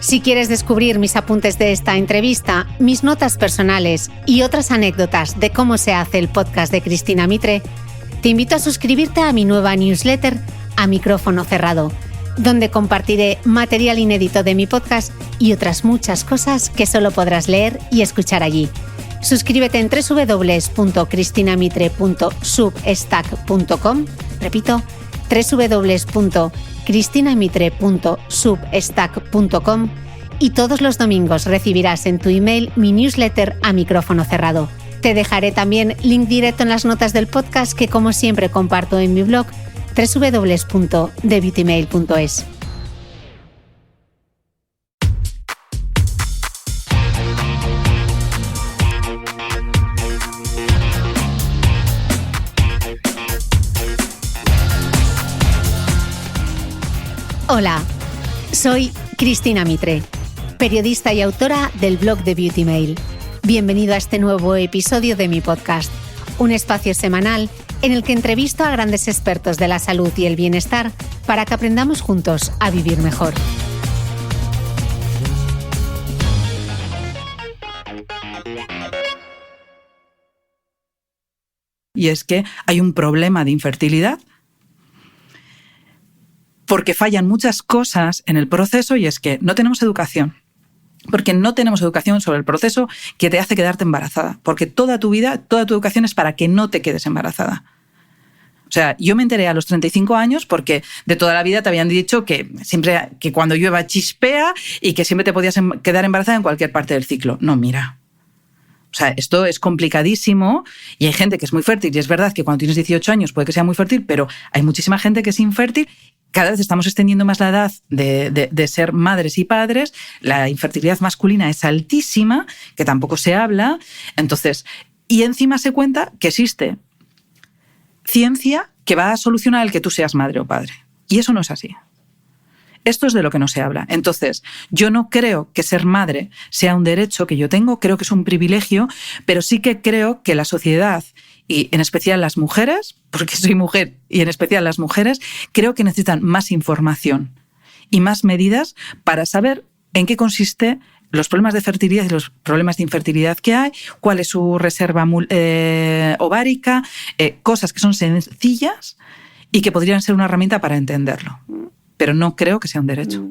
Si quieres descubrir mis apuntes de esta entrevista, mis notas personales y otras anécdotas de cómo se hace el podcast de Cristina Mitre, te invito a suscribirte a mi nueva newsletter A Micrófono Cerrado, donde compartiré material inédito de mi podcast y otras muchas cosas que solo podrás leer y escuchar allí. Suscríbete en www.cristinamitre.substack.com, repito, www.cristinamitre.substack.com, y todos los domingos recibirás en tu email mi newsletter A Micrófono Cerrado. Te dejaré también link directo en las notas del podcast que, como siempre, comparto en mi blog www.thebeautymail.es. Hola, soy Cristina Mitre, periodista y autora del blog The Beauty Mail. Bienvenido a este nuevo episodio de mi podcast, un espacio semanal en el que entrevisto a grandes expertos de la salud y el bienestar para que aprendamos juntos a vivir mejor. Y es que hay un problema de infertilidad porque fallan muchas cosas en el proceso, y es que no tenemos educación. Porque no tenemos educación sobre el proceso que te hace quedarte embarazada. Porque toda tu vida, toda tu educación es para que no te quedes embarazada. O sea, yo me enteré a los 35 años porque de toda la vida te habían dicho que siempre que cuando llueva chispea y que siempre te podías quedar embarazada en cualquier parte del ciclo. No, mira. O sea, esto es complicadísimo y hay gente que es muy fértil. Y es verdad que cuando tienes 18 años puede que sea muy fértil, pero hay muchísima gente que es infértil. Cada vez estamos extendiendo más la edad de ser madres y padres. La infertilidad masculina es altísima, que tampoco se habla. Entonces, y encima se cuenta que existe ciencia que va a solucionar el que tú seas madre o padre. Y eso no es así. Esto es de lo que no se habla. Entonces, yo no creo que ser madre sea un derecho que yo tengo, creo que es un privilegio, pero sí que creo que la sociedad, y en especial las mujeres, porque soy mujer y en especial las mujeres, creo que necesitan más información y más medidas para saber en qué consiste los problemas de fertilidad y los problemas de infertilidad que hay, cuál es su reserva ovárica, cosas que son sencillas y que podrían ser una herramienta para entenderlo. Pero no creo que sea un derecho.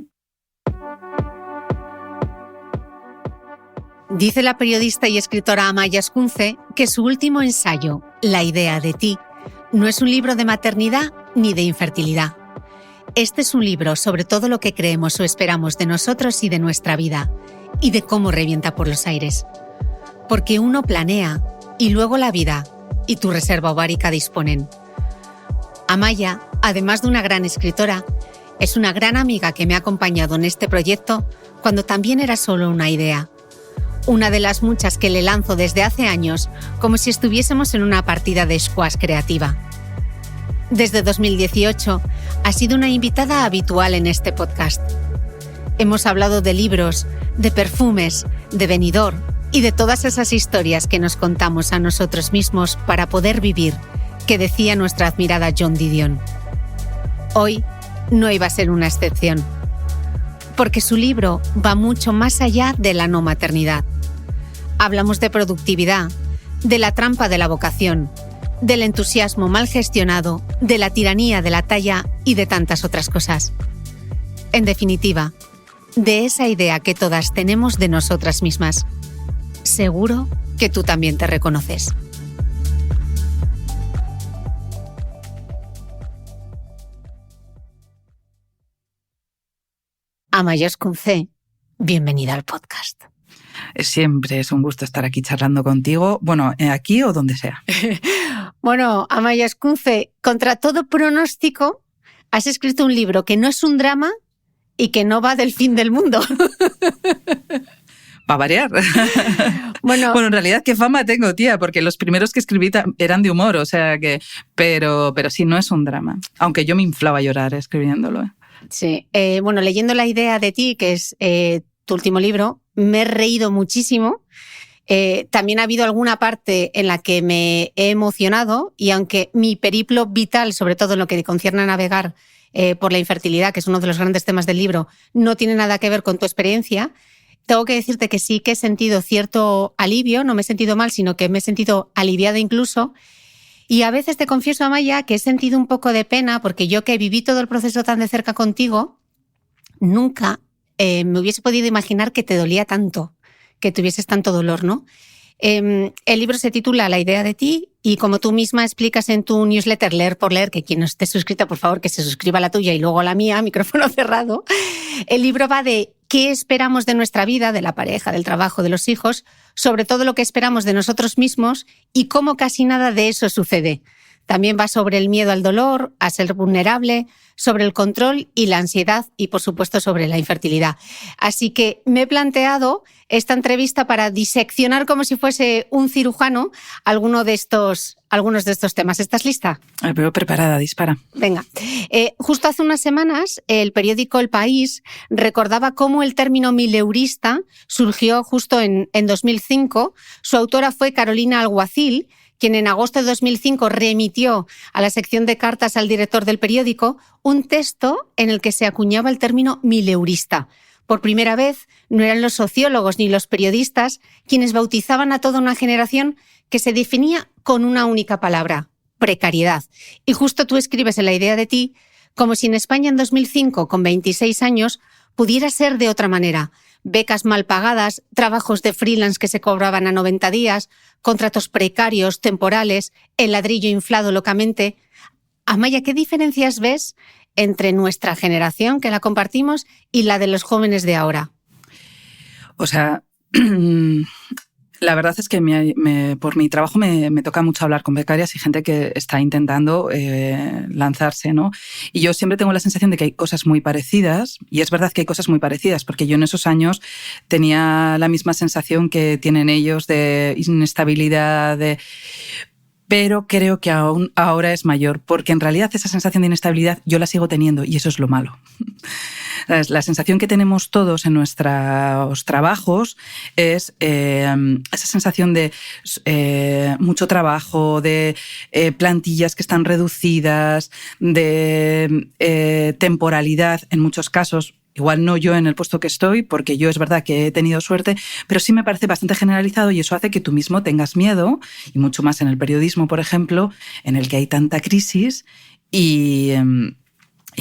Dice la periodista y escritora Amaya Ascunce que su último ensayo, La idea de ti, no es un libro de maternidad ni de infertilidad. Este es un libro sobre todo lo que creemos o esperamos de nosotros y de nuestra vida, y de cómo revienta por los aires. Porque uno planea, y luego la vida y tu reserva ovárica disponen. Amaya, además de una gran escritora, es una gran amiga que me ha acompañado en este proyecto cuando también era solo una idea. Una de las muchas que le lanzo desde hace años, como si estuviésemos en una partida de squash creativa. Desde 2018 ha sido una invitada habitual en este podcast. Hemos hablado de libros, de perfumes, de Benidorm y de todas esas historias que nos contamos a nosotros mismos para poder vivir, que decía nuestra admirada Joan Didion. Hoy no iba a ser una excepción, porque su libro va mucho más allá de la no maternidad. Hablamos de productividad, de la trampa de la vocación, del entusiasmo mal gestionado, de la tiranía de la talla y de tantas otras cosas. En definitiva, de esa idea que todas tenemos de nosotras mismas. Seguro que tú también te reconoces. Amaya Ascunce, bienvenida al podcast. Siempre es un gusto estar aquí charlando contigo, bueno, aquí o donde sea. Bueno, Amaya Ascunce, contra todo pronóstico, has escrito un libro que no es un drama y que no va del fin del mundo. Para variar. Bueno, en realidad, qué fama tengo, tía, porque los primeros que escribí eran de humor, o sea que... Pero sí, no es un drama, aunque yo me inflaba a llorar escribiéndolo. Sí, bueno, leyendo La idea de ti, que es tu último libro, me he reído muchísimo. También ha habido alguna parte en la que me he emocionado y aunque mi periplo vital, sobre todo en lo que concierne a navegar por la infertilidad, que es uno de los grandes temas del libro, no tiene nada que ver con tu experiencia, tengo que decirte que sí que he sentido cierto alivio, no me he sentido mal, sino que me he sentido aliviada incluso. Y a veces te confieso, Amaya, que he sentido un poco de pena porque yo que viví todo el proceso tan de cerca contigo, nunca me hubiese podido imaginar que te dolía tanto, que tuvieses tanto dolor, ¿no? El libro se titula La idea de ti y como tú misma explicas en tu newsletter Leer por Leer, que quien no esté suscrita, por favor, que se suscriba a la tuya y luego a la mía, micrófono cerrado, el libro va de qué esperamos de nuestra vida, de la pareja, del trabajo, de los hijos, sobre todo lo que esperamos de nosotros mismos y cómo casi nada de eso sucede. También va sobre el miedo al dolor, a ser vulnerable, sobre el control y la ansiedad y, por supuesto, sobre la infertilidad. Así que me he planteado esta entrevista para diseccionar como si fuese un cirujano algunos de estos temas. ¿Estás lista? Me veo preparada, dispara. Venga. Justo hace unas semanas, el periódico El País recordaba cómo el término mileurista surgió justo en 2005. Su autora fue Carolina Alguacil, quien en agosto de 2005 remitió a la sección de cartas al director del periódico un texto en el que se acuñaba el término mileurista. Por primera vez, no eran los sociólogos ni los periodistas quienes bautizaban a toda una generación que se definía con una única palabra: precariedad. Y justo tú escribes en La idea de ti como si en España en 2005, con 26 años, pudiera ser de otra manera. Becas mal pagadas, trabajos de freelance que se cobraban a 90 días, contratos precarios, temporales, el ladrillo inflado locamente. Amaya, ¿qué diferencias ves entre nuestra generación, que la compartimos, y la de los jóvenes de ahora? O sea, la verdad es que por mi trabajo me toca mucho hablar con becarias y gente que está intentando lanzarse, ¿no? Y yo siempre tengo la sensación de que hay cosas muy parecidas, y es verdad que hay cosas muy parecidas, porque yo en esos años tenía la misma sensación que tienen ellos de inestabilidad, pero creo que aún ahora es mayor, porque en realidad esa sensación de inestabilidad yo la sigo teniendo y eso es lo malo. La sensación que tenemos todos en nuestros trabajos es esa sensación de mucho trabajo, de plantillas que están reducidas, de temporalidad en muchos casos. Igual no yo en el puesto que estoy, porque yo es verdad que he tenido suerte, pero sí me parece bastante generalizado y eso hace que tú mismo tengas miedo, y mucho más en el periodismo, por ejemplo, en el que hay tanta crisis y en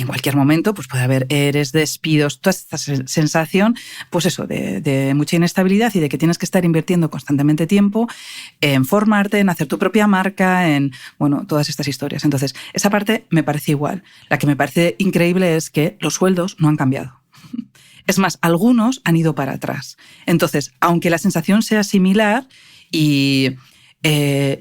cualquier momento pues puede haber ERES, despidos, toda esta sensación, pues eso, de mucha inestabilidad y de que tienes que estar invirtiendo constantemente tiempo en formarte, en hacer tu propia marca, en, bueno, todas estas historias. Entonces, esa parte me parece igual. La que me parece increíble es que los sueldos no han cambiado. Es más, algunos han ido para atrás. Entonces, aunque la sensación sea similar y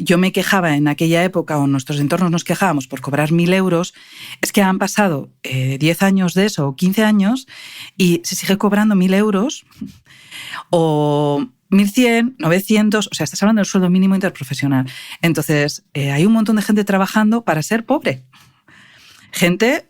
yo me quejaba en aquella época, o en nuestros entornos nos quejábamos por cobrar 1.000 euros, es que han pasado 10 años de eso, o 15 años, y se sigue cobrando 1.000 euros, o 1.100, 900, o sea, estás hablando del sueldo mínimo interprofesional. Entonces, hay un montón de gente trabajando para ser pobre. Gente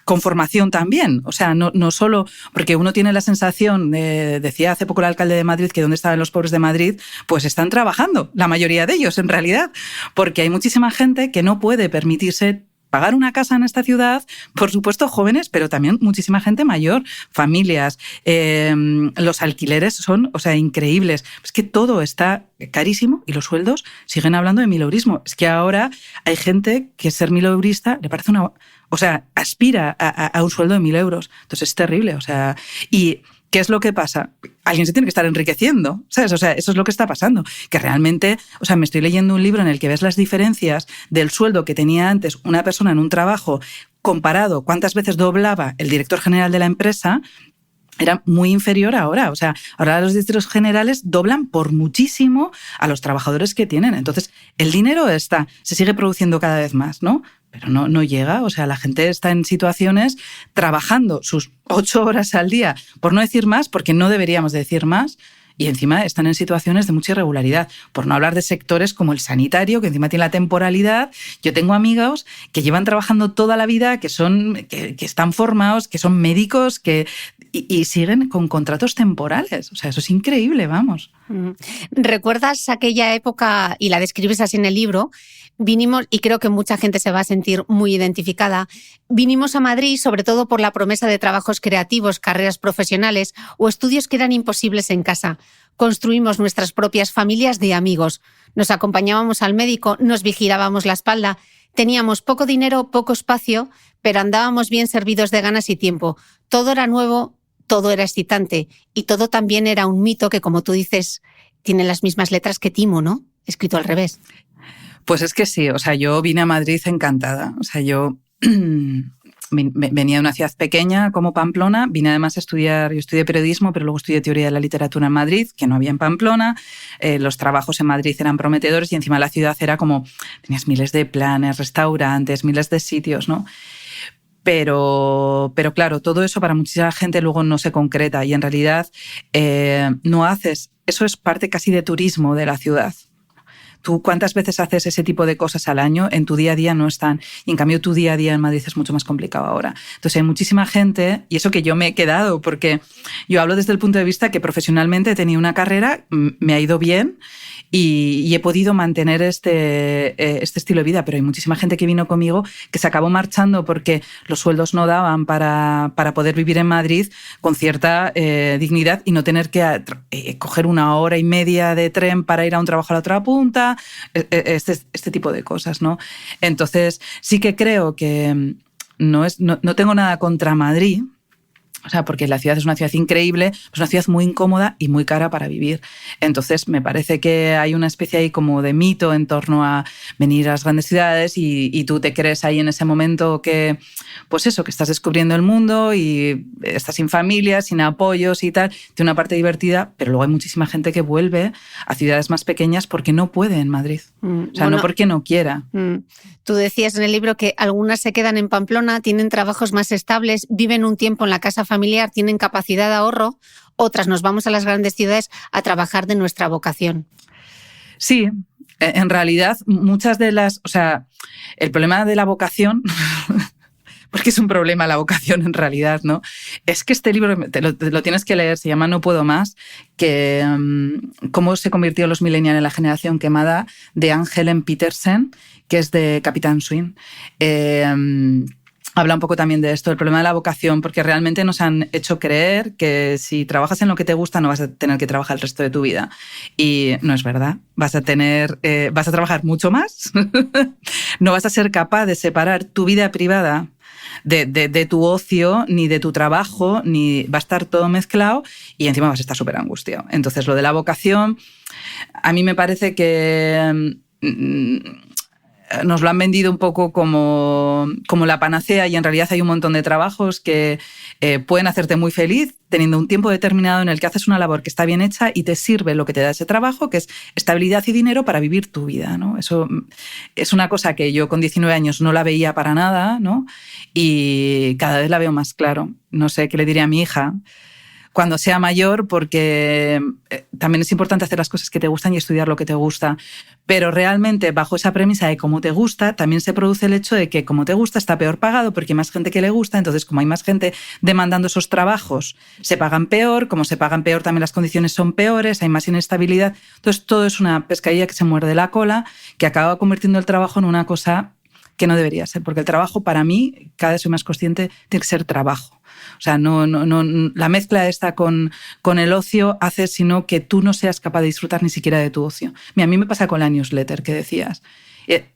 con formación también, o sea, no solo porque uno tiene la sensación decía hace poco el alcalde de Madrid que dónde estaban los pobres de Madrid, pues están trabajando, la mayoría de ellos en realidad, porque hay muchísima gente que no puede permitirse pagar una casa en esta ciudad, por supuesto jóvenes, pero también muchísima gente mayor, familias, los alquileres son, o sea, increíbles. Es que todo está carísimo y los sueldos siguen hablando de mileurismo. Es que ahora hay gente que ser mileurista le parece una... O sea, aspira a un sueldo de 1.000 euros. Entonces es terrible, o sea... Y ¿qué es lo que pasa? Alguien se tiene que estar enriqueciendo, ¿sabes? O sea, eso es lo que está pasando. Que realmente, o sea, me estoy leyendo un libro en el que ves las diferencias del sueldo que tenía antes una persona en un trabajo comparado cuántas veces doblaba el director general de la empresa. Era muy inferior ahora. O sea, ahora los directores generales doblan por muchísimo a los trabajadores que tienen. Entonces, el dinero se sigue produciendo cada vez más, ¿no? Pero no llega, o sea, la gente está en situaciones trabajando sus 8 horas al día, por no decir más, porque no deberíamos decir más, y encima están en situaciones de mucha irregularidad, por no hablar de sectores como el sanitario, que encima tiene la temporalidad. Yo tengo amigos que llevan trabajando toda la vida, que están formados, que son médicos, que y siguen con contratos temporales. O sea, eso es increíble, vamos. ¿Recuerdas aquella época, y la describes así en el libro? Vinimos, y creo que mucha gente se va a sentir muy identificada, vinimos a Madrid sobre todo por la promesa de trabajos creativos, carreras profesionales o estudios que eran imposibles en casa. Construimos nuestras propias familias de amigos. Nos acompañábamos al médico, nos vigilábamos la espalda. Teníamos poco dinero, poco espacio, pero andábamos bien servidos de ganas y tiempo. Todo era nuevo, todo era excitante y todo también era un mito que, como tú dices, tiene las mismas letras que Timo, ¿no? Escrito al revés. Pues es que sí, o sea, yo vine a Madrid encantada. O sea, yo venía de una ciudad pequeña como Pamplona, vine además a estudiar, yo estudié periodismo, pero luego estudié teoría de la literatura en Madrid, que no había en Pamplona, los trabajos en Madrid eran prometedores y encima la ciudad era como, tenías miles de planes, restaurantes, miles de sitios, ¿no? Pero claro, todo eso para muchísima gente luego no se concreta y en realidad no haces, eso es parte casi de turismo de la ciudad. ¿Tú cuántas veces haces ese tipo de cosas al año? En tu día a día no están. Y en cambio tu día a día en Madrid es mucho más complicado ahora. Entonces hay muchísima gente, y eso que yo me he quedado, porque yo hablo desde el punto de vista que profesionalmente he tenido una carrera, me ha ido bien y he podido mantener este estilo de vida, pero hay muchísima gente que vino conmigo que se acabó marchando porque los sueldos no daban para poder vivir en Madrid con cierta dignidad y no tener que coger 1 hora y media de tren para ir a un trabajo a la otra punta, este tipo de cosas, ¿no? Entonces sí que creo que no tengo nada contra Madrid. O sea, porque la ciudad es una ciudad increíble, es una ciudad muy incómoda y muy cara para vivir. Entonces, me parece que hay una especie ahí como de mito en torno a venir a las grandes ciudades y tú te crees ahí en ese momento que, pues eso, que estás descubriendo el mundo y estás sin familia, sin apoyos y tal. Tiene una parte divertida, pero luego hay muchísima gente que vuelve a ciudades más pequeñas porque no puede en Madrid. O sea, no porque no quiera. Tú decías en el libro que algunas se quedan en Pamplona, tienen trabajos más estables, viven un tiempo en la casa familiar, tienen capacidad de ahorro, otras nos vamos a las grandes ciudades a trabajar de nuestra vocación. Sí, en realidad muchas de las... O sea, el problema de la vocación... porque es un problema la vocación en realidad, ¿no? Es que este libro, te lo tienes que leer, se llama No puedo más, que cómo se convirtió los millennials en la generación quemada, de Anne Helen Petersen, que es de Capitán Swing. Habla un poco también de esto, el problema de la vocación, porque realmente nos han hecho creer que si trabajas en lo que te gusta no vas a tener que trabajar el resto de tu vida. Y no es verdad. Vas a trabajar mucho más. No vas a ser capaz de separar tu vida privada de tu ocio, ni de tu trabajo, ni va a estar todo mezclado y encima vas a estar súper angustiado. Entonces, lo de la vocación, a mí me parece que nos lo han vendido un poco como la panacea y en realidad hay un montón de trabajos que pueden hacerte muy feliz teniendo un tiempo determinado en el que haces una labor que está bien hecha y te sirve lo que te da ese trabajo, que es estabilidad y dinero para vivir tu vida, ¿no? Eso es una cosa que yo con 19 años no la veía para nada, ¿no? Y cada vez la veo más claro. No sé qué le diré a mi hija cuando sea mayor, porque también es importante hacer las cosas que te gustan y estudiar lo que te gusta. Pero realmente, bajo esa premisa de cómo te gusta, también se produce el hecho de que como te gusta está peor pagado porque hay más gente que le gusta, entonces como hay más gente demandando esos trabajos, se pagan peor, como se pagan peor también las condiciones son peores, hay más inestabilidad. Entonces todo es una pescadilla que se muerde la cola, que acaba convirtiendo el trabajo en una cosa que no debería ser, porque el trabajo para mí, cada vez soy más consciente, tiene que ser trabajo. O sea, no, la mezcla esta con el ocio hace sino que tú no seas capaz de disfrutar ni siquiera de tu ocio. Mira, a mí me pasa con la newsletter que decías.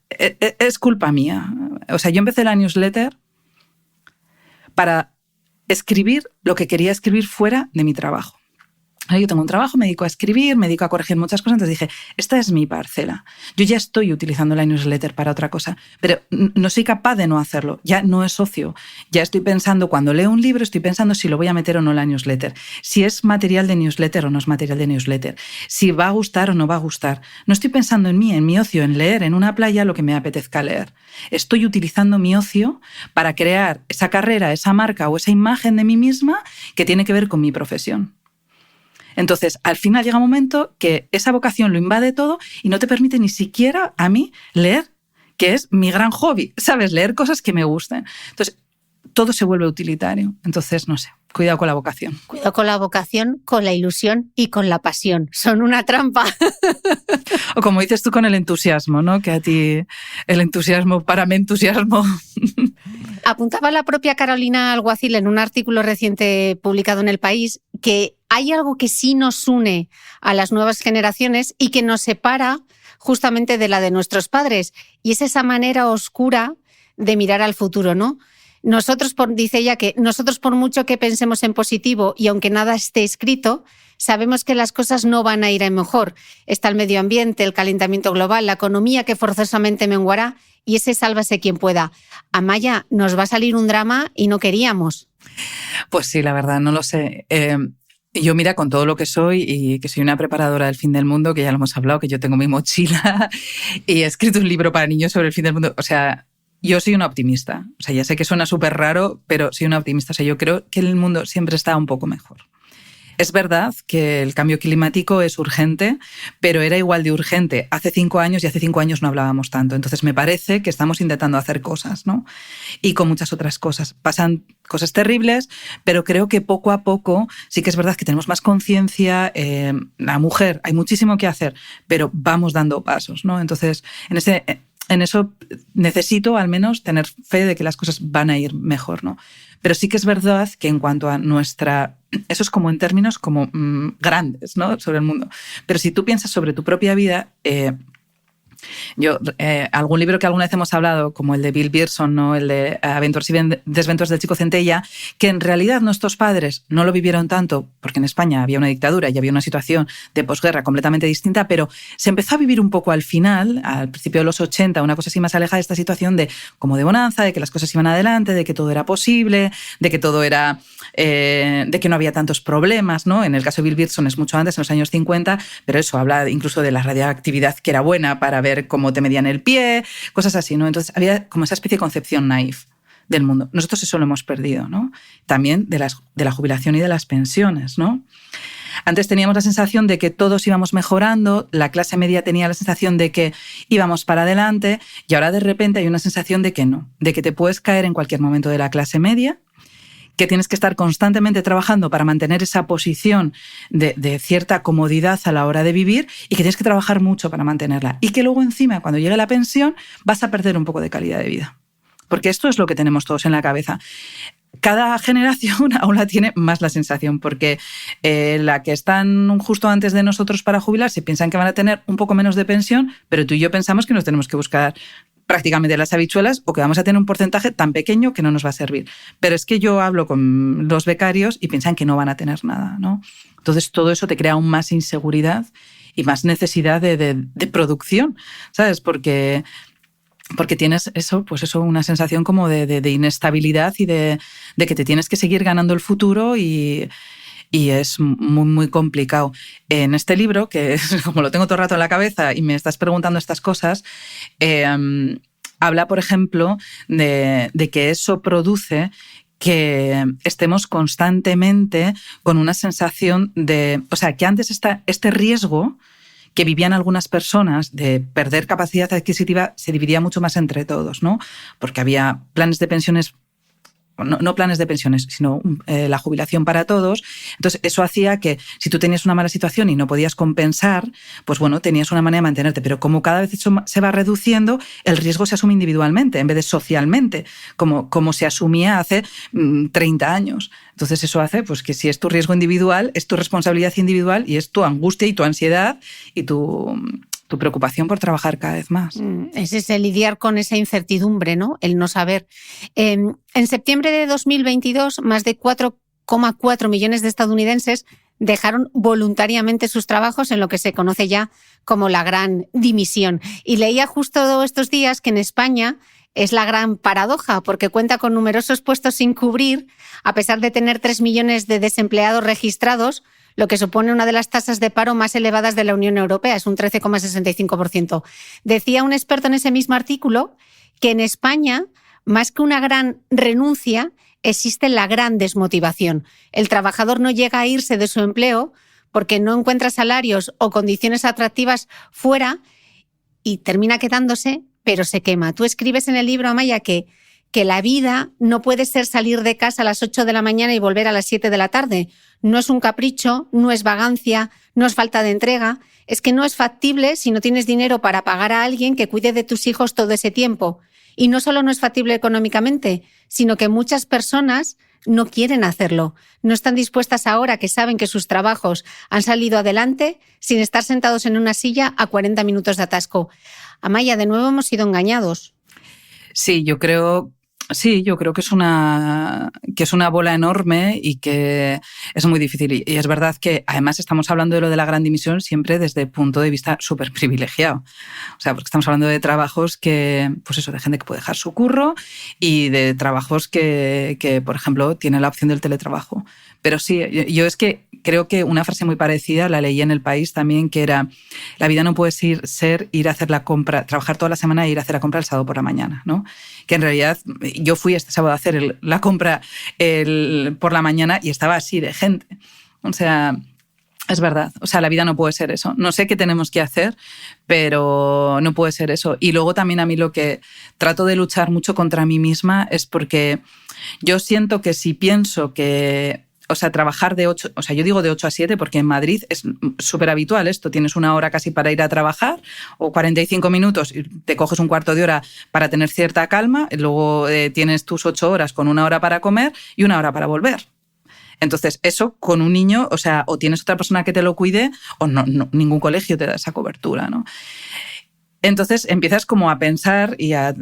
Es culpa mía. O sea, yo empecé la newsletter para escribir lo que quería escribir fuera de mi trabajo. Yo tengo un trabajo, me dedico a escribir, me dedico a corregir muchas cosas, entonces dije, esta es mi parcela. Yo ya estoy utilizando la newsletter para otra cosa, pero no soy capaz de no hacerlo, ya no es ocio. Ya estoy pensando, cuando leo un libro, estoy pensando si lo voy a meter o no en la newsletter, si es material de newsletter o no es material de newsletter, si va a gustar o no va a gustar. No estoy pensando en mí, en mi ocio, en leer en una playa lo que me apetezca leer. Estoy utilizando mi ocio para crear esa carrera, esa marca o esa imagen de mí misma que tiene que ver con mi profesión. Entonces, al final llega un momento que esa vocación lo invade todo y no te permite ni siquiera a mí leer, que es mi gran hobby, ¿sabes? Leer cosas que me gusten. Entonces, todo se vuelve utilitario. Entonces, no sé, cuidado con la vocación. Cuidado con la vocación, con la ilusión y con la pasión. Son una trampa. O como dices tú, con el entusiasmo, ¿no? Que a ti el entusiasmo para mí entusiasmo. Apuntaba la propia Carolina Alguacil en un artículo reciente publicado en El País que hay algo que sí nos une a las nuevas generaciones y que nos separa justamente de la de nuestros padres, y es esa manera oscura de mirar al futuro, ¿no? Dice ella que nosotros, por mucho que pensemos en positivo y aunque nada esté escrito, sabemos que las cosas no van a ir a mejor. Está el medio ambiente, el calentamiento global, la economía que forzosamente menguará y ese sálvase quien pueda. Amaya, nos va a salir un drama y no queríamos. Pues sí, la verdad, no lo sé. Yo, mira, con todo lo que soy y que soy una preparadora del fin del mundo, que ya lo hemos hablado, que yo tengo mi mochila y he escrito un libro para niños sobre el fin del mundo. O sea, yo soy una optimista. O sea, ya sé que suena súper raro, pero soy una optimista. O sea, yo creo que el mundo siempre está un poco mejor. Es verdad que el cambio climático es urgente, pero era igual de urgente hace 5 años y hace 5 años no hablábamos tanto. Entonces me parece que estamos intentando hacer cosas, ¿no? Y con muchas otras cosas. Pasan cosas terribles, pero creo que poco a poco sí que es verdad que tenemos más conciencia. La mujer, hay muchísimo que hacer, pero vamos dando pasos, ¿no? Entonces, en eso necesito al menos tener fe de que las cosas van a ir mejor, ¿no? Pero sí que es verdad que en cuanto a nuestra... Eso es como en términos como grandes, ¿no? Sobre el mundo. Pero si tú piensas sobre tu propia vida... algún libro que alguna vez hemos hablado, como el de Bill Pearson, ¿no? El de Aventuras y Desventuras del Chico Centella, que en realidad nuestros padres no lo vivieron tanto, porque en España había una dictadura y había una situación de posguerra completamente distinta, pero se empezó a vivir un poco al final, al principio de los 80, una cosa así más alejada de esta situación de como de bonanza, de que las cosas iban adelante, de que todo era posible, de que todo era... de que no había tantos problemas, ¿no? En el caso de Bill Pearson es mucho antes, en los años 50, pero eso habla incluso de la radioactividad que era buena para ver cómo te medían el pie, cosas así, ¿no? Entonces había como esa especie de concepción naif del mundo. Nosotros eso lo hemos perdido, ¿no? También de la jubilación y de las pensiones, ¿no? Antes teníamos la sensación de que todos íbamos mejorando, la clase media tenía la sensación de que íbamos para adelante y ahora de repente hay una sensación de que no, de que te puedes caer en cualquier momento de la clase media, que tienes que estar constantemente trabajando para mantener esa posición de cierta comodidad a la hora de vivir y que tienes que trabajar mucho para mantenerla. Y que luego encima, cuando llegue la pensión, vas a perder un poco de calidad de vida. Porque esto es lo que tenemos todos en la cabeza. Cada generación aún la tiene más la sensación, porque la que están justo antes de nosotros para jubilarse piensan que van a tener un poco menos de pensión, pero tú y yo pensamos que nos tenemos que buscar prácticamente las habichuelas o que vamos a tener un porcentaje tan pequeño que no nos va a servir. Pero es que yo hablo con los becarios y piensan que no van a tener nada, ¿no? Entonces todo eso te crea aún más inseguridad y más necesidad de producción, ¿sabes? Porque tienes eso, pues eso, una sensación como de inestabilidad y de que te tienes que seguir ganando el futuro y es muy, muy complicado. En este libro, que como lo tengo todo el rato en la cabeza y me estás preguntando estas cosas, habla, por ejemplo, de que eso produce que estemos constantemente con una sensación de... O sea, que antes este riesgo que vivían algunas personas de perder capacidad adquisitiva se dividía mucho más entre todos, ¿no? Porque había planes de pensiones... No planes de pensiones, sino la jubilación para todos. Entonces, eso hacía que si tú tenías una mala situación y no podías compensar, pues bueno, tenías una manera de mantenerte. Pero como cada vez eso se va reduciendo, el riesgo se asume individualmente en vez de socialmente, como se asumía hace 30 años. Entonces, eso hace pues, que si es tu riesgo individual, es tu responsabilidad individual y es tu angustia y tu ansiedad y tu preocupación por trabajar cada vez más. Es ese lidiar con esa incertidumbre, ¿no? El no saber. En septiembre de 2022, más de 4,4 millones de estadounidenses dejaron voluntariamente sus trabajos en lo que se conoce ya como la gran dimisión. Y leía justo estos días que en España es la gran paradoja, porque cuenta con numerosos puestos sin cubrir, a pesar de tener 3 millones de desempleados registrados, lo que supone una de las tasas de paro más elevadas de la Unión Europea, es un 13,65%. Decía un experto en ese mismo artículo que en España, más que una gran renuncia, existe la gran desmotivación. El trabajador no llega a irse de su empleo porque no encuentra salarios o condiciones atractivas fuera y termina quedándose, pero se quema. Tú escribes en el libro, Amaya, que que la vida no puede ser salir de casa a las 8 de la mañana y volver a las 7 de la tarde. No es un capricho, no es vagancia, no es falta de entrega. Es que no es factible si no tienes dinero para pagar a alguien que cuide de tus hijos todo ese tiempo. Y no solo no es factible económicamente, sino que muchas personas no quieren hacerlo. No están dispuestas ahora que saben que sus trabajos han salido adelante sin estar sentados en una silla a 40 minutos de atasco. Amaya, de nuevo hemos sido engañados. Sí, yo creo que es una bola enorme y que es muy difícil. Y es verdad que además estamos hablando de lo de la gran dimisión siempre desde el punto de vista súper privilegiado. O sea, porque estamos hablando de trabajos que, pues eso, de gente que puede dejar su curro y de trabajos que por ejemplo, tienen la opción del teletrabajo. Pero sí, yo es que creo que una frase muy parecida la leí en El País también, que era: la vida no puede ser ir a hacer la compra, trabajar toda la semana e ir a hacer la compra el sábado por la mañana, ¿no? Que en realidad yo fui este sábado a hacer la compra por la mañana y estaba así de gente. O sea, es verdad. O sea, la vida no puede ser eso. No sé qué tenemos que hacer, pero no puede ser eso. Y luego también a mí lo que trato de luchar mucho contra mí misma es porque yo siento que si pienso que... O sea, trabajar de 8, o sea, yo digo de 8 a 7 porque en Madrid es súper habitual esto. Tienes una hora casi para ir a trabajar o 45 minutos y te coges un cuarto de hora para tener cierta calma. Y luego tienes tus 8 horas con una hora para comer y una hora para volver. Entonces, eso con un niño, o sea, o tienes otra persona que te lo cuide o no, ningún colegio te da esa cobertura, ¿no? Entonces empiezas como a pensar y a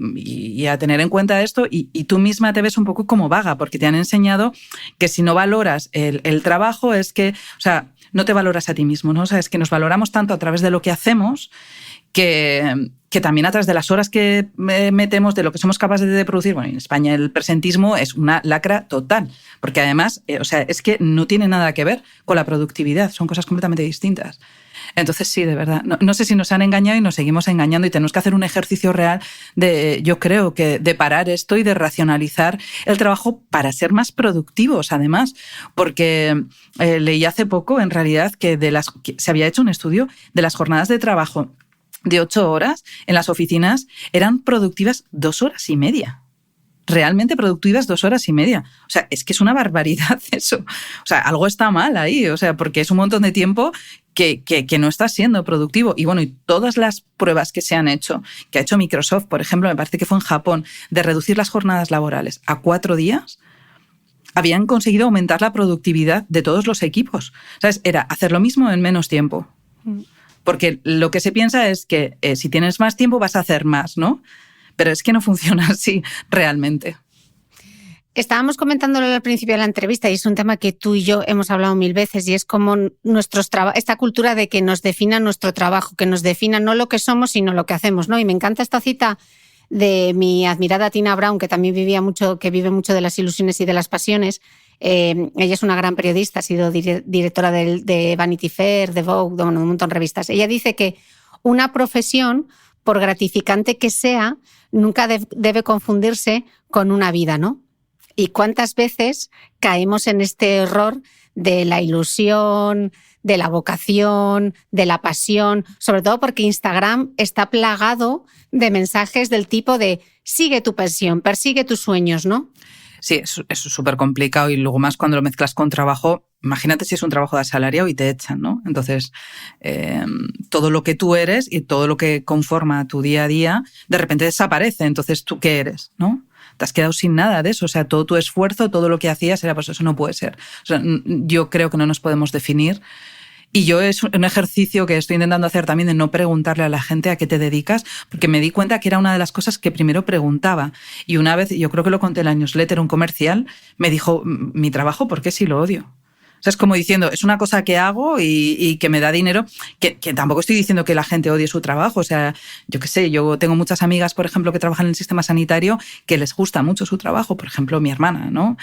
tener en cuenta esto y tú misma te ves un poco como vaga porque te han enseñado que si no valoras el trabajo es que, o sea, no te valoras a ti mismo, ¿no? O sea, es que nos valoramos tanto a través de lo que hacemos que también a través de las horas que metemos, de lo que somos capaces de producir. Bueno, en España el presentismo es una lacra total, porque además, o sea, es que no tiene nada que ver con la productividad, son cosas completamente distintas. Entonces sí, de verdad, no sé si nos han engañado y nos seguimos engañando y tenemos que hacer un ejercicio real yo creo que de parar esto y de racionalizar el trabajo para ser más productivos, además, porque leí hace poco en realidad que se había hecho un estudio de las jornadas de trabajo de 8 horas en las oficinas eran productivas 2 horas y media. Realmente productivas 2 horas y media. O sea, es que es una barbaridad eso. O sea, algo está mal ahí, o sea, porque es un montón de tiempo que no está siendo productivo. Y bueno, y todas las pruebas que se han hecho, que ha hecho Microsoft, por ejemplo, me parece que fue en Japón, de reducir las jornadas laborales a 4 días, habían conseguido aumentar la productividad de todos los equipos. ¿Sabes? Era hacer lo mismo en menos tiempo. Porque lo que se piensa es que si tienes más tiempo vas a hacer más, ¿no? Pero es que no funciona así realmente. Estábamos comentándolo al principio de la entrevista y es un tema que tú y yo hemos hablado 1000 veces y es como esta cultura de que nos defina nuestro trabajo, que nos defina no lo que somos sino lo que hacemos, ¿no? Y me encanta esta cita de mi admirada Tina Brown, que también vive mucho de las ilusiones y de las pasiones. Ella es una gran periodista, ha sido directora de Vanity Fair, de Vogue, de un montón de revistas. Ella dice que una profesión, por gratificante que sea, nunca debe confundirse con una vida, ¿no? ¿Y cuántas veces caemos en este error de la ilusión, de la vocación, de la pasión? Sobre todo porque Instagram está plagado de mensajes del tipo de sigue tu pasión, persigue tus sueños, ¿no? Sí, es súper complicado y luego más cuando lo mezclas con trabajo. Imagínate si es un trabajo de asalariado y te echan, ¿no? Entonces, todo lo que tú eres y todo lo que conforma tu día a día, de repente desaparece. Entonces, ¿tú qué eres, no? Te has quedado sin nada de eso. O sea, todo tu esfuerzo, todo lo que hacías era, pues eso no puede ser. O sea, yo creo que no nos podemos definir. Y yo es un ejercicio que estoy intentando hacer también de no preguntarle a la gente a qué te dedicas, porque me di cuenta que era una de las cosas que primero preguntaba. Y una vez, yo creo que lo conté en la newsletter, un comercial me dijo, mi trabajo, ¿por qué si lo odio? O sea, es como diciendo, es una cosa que hago y que me da dinero, que tampoco estoy diciendo que la gente odie su trabajo. O sea, yo qué sé, yo tengo muchas amigas, por ejemplo, que trabajan en el sistema sanitario, que les gusta mucho su trabajo, por ejemplo, mi hermana, ¿no?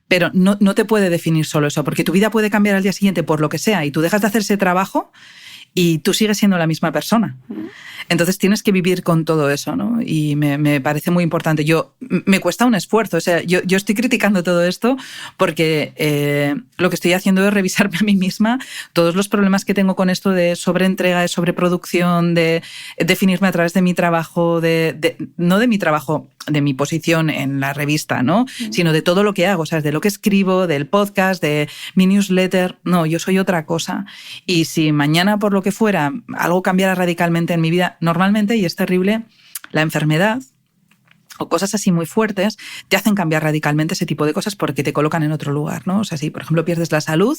Pero no te puede definir solo eso, porque tu vida puede cambiar al día siguiente por lo que sea y tú dejas de hacer ese trabajo y tú sigues siendo la misma persona. Entonces tienes que vivir con todo eso, ¿no? Y me parece muy importante. Me cuesta un esfuerzo. O sea, yo estoy criticando todo esto porque lo que estoy haciendo es revisarme a mí misma todos los problemas que tengo con esto de sobreentrega, de sobreproducción, de definirme a través de mi trabajo, no de mi trabajo, de mi posición en la revista, ¿no? Sino de todo lo que hago, o sea, de lo que escribo, del podcast, de mi newsletter. No, yo soy otra cosa. Y si mañana, por lo que fuera, algo cambiara radicalmente en mi vida, normalmente, y es terrible, la enfermedad o cosas así muy fuertes te hacen cambiar radicalmente ese tipo de cosas porque te colocan en otro lugar, ¿no? O sea, si por ejemplo pierdes la salud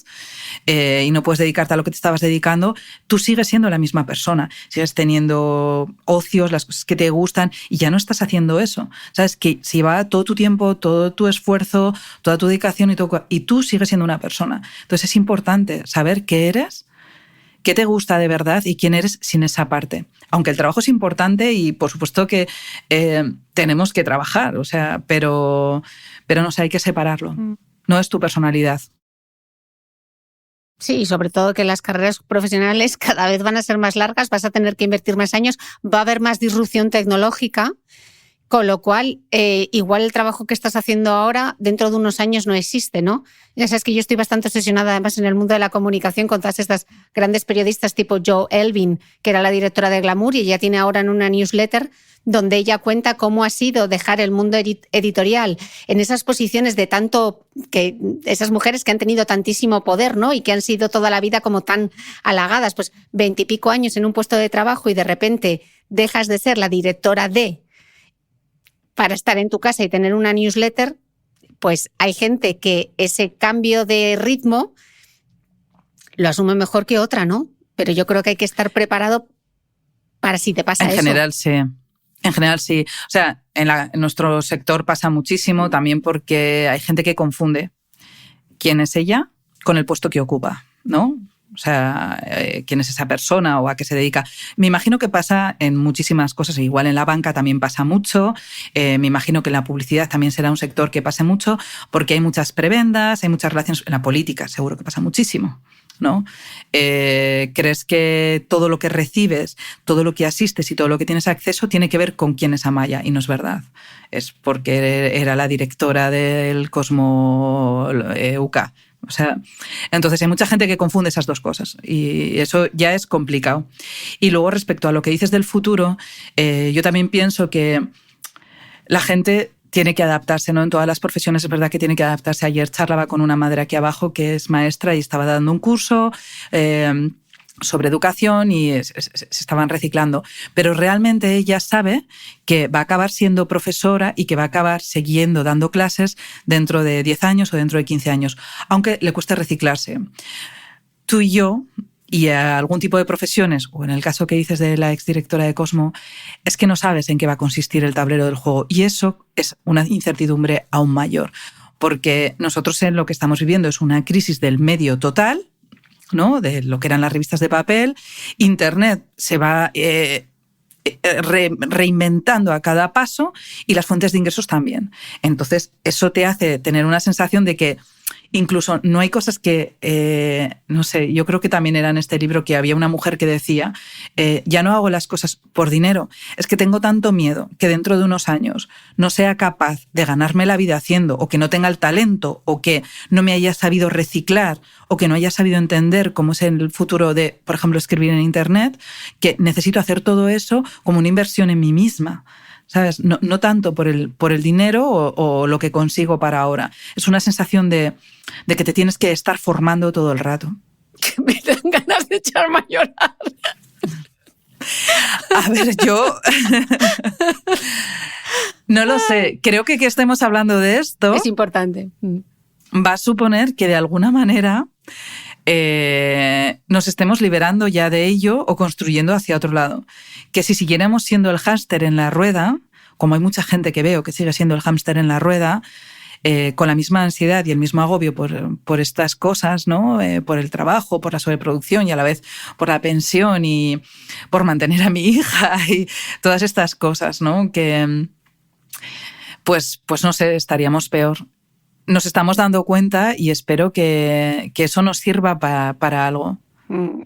y no puedes dedicarte a lo que te estabas dedicando, tú sigues siendo la misma persona, sigues teniendo ocios, las cosas que te gustan y ya no estás haciendo eso. Sabes que si va todo tu tiempo, todo tu esfuerzo, toda tu dedicación y tú sigues siendo una persona. Entonces es importante saber qué eres, qué te gusta de verdad y quién eres sin esa parte. Aunque el trabajo es importante y por supuesto que tenemos que trabajar, o sea, pero no sé, hay que separarlo. No es tu personalidad. Sí, y sobre todo que las carreras profesionales cada vez van a ser más largas, vas a tener que invertir más años, va a haber más disrupción tecnológica, con lo cual igual el trabajo que estás haciendo ahora dentro de unos años no existe, ¿no? Ya sabes que yo estoy bastante obsesionada además en el mundo de la comunicación con todas estas grandes periodistas tipo Jo Elvin, que era la directora de Glamour y ella tiene ahora en una newsletter donde ella cuenta cómo ha sido dejar el mundo editorial en esas posiciones de tanto, que esas mujeres que han tenido tantísimo poder, ¿no? Y que han sido toda la vida como tan halagadas, pues 20 y pico años en un puesto de trabajo y de repente dejas de ser la directora para estar en tu casa y tener una newsletter, pues hay gente que ese cambio de ritmo lo asume mejor que otra, ¿no? Pero yo creo que hay que estar preparado para si te pasa eso. En general, sí. O sea, en nuestro sector pasa muchísimo también porque hay gente que confunde quién es ella con el puesto que ocupa, ¿no? O sea, quién es esa persona o a qué se dedica. Me imagino que pasa en muchísimas cosas. Igual en la banca también pasa mucho. Me imagino que en la publicidad también será un sector que pase mucho porque hay muchas prebendas, hay muchas relaciones. En la política seguro que pasa muchísimo, ¿no? Crees que todo lo que recibes, todo lo que asistes y todo lo que tienes acceso tiene que ver con quién es Amaya, y no es verdad. Es porque era la directora del Cosmo UK. O sea, entonces hay mucha gente que confunde esas dos cosas y eso ya es complicado. Y luego respecto a lo que dices del futuro, yo también pienso que la gente tiene que adaptarse, ¿no? En todas las profesiones es verdad que tiene que adaptarse. Ayer charlaba con una madre aquí abajo que es maestra y estaba dando un curso sobre educación y se estaban reciclando. Pero realmente ella sabe que va a acabar siendo profesora y que va a acabar siguiendo dando clases dentro de 10 años o dentro de 15 años, aunque le cueste reciclarse. Tú y yo, y a algún tipo de profesiones, o en el caso que dices de la exdirectora de Cosmo, es que no sabes en qué va a consistir el tablero del juego. Y eso es una incertidumbre aún mayor, porque nosotros en lo que estamos viviendo es una crisis del medio total, ¿no? De lo que eran las revistas de papel. Internet se va reinventando a cada paso y las fuentes de ingresos también. Entonces, eso te hace tener una sensación de que incluso no hay cosas que, no sé, yo creo que también era en este libro que había una mujer que decía, ya no hago las cosas por dinero, es que tengo tanto miedo que dentro de unos años no sea capaz de ganarme la vida haciendo, o que no tenga el talento, o que no me haya sabido reciclar, o que no haya sabido entender cómo es el futuro de, por ejemplo, escribir en Internet, que necesito hacer todo eso como una inversión en mí misma. ¿Sabes? No tanto por el dinero o lo que consigo para ahora. Es una sensación de que te tienes que estar formando todo el rato. Que me dan ganas de echarme a llorar. A ver, yo no lo sé. Creo que estemos hablando de esto es importante. Va a suponer que de alguna manera nos estemos liberando ya de ello o construyendo hacia otro lado. Que si siguiéramos siendo el hámster en la rueda, como hay mucha gente que veo que sigue siendo el hámster en la rueda, con la misma ansiedad y el mismo agobio por estas cosas, ¿no? Por el trabajo, por la sobreproducción y a la vez por la pensión y por mantener a mi hija y todas estas cosas, ¿no? Que pues no sé, estaríamos peor. Nos estamos dando cuenta y espero que eso nos sirva para algo.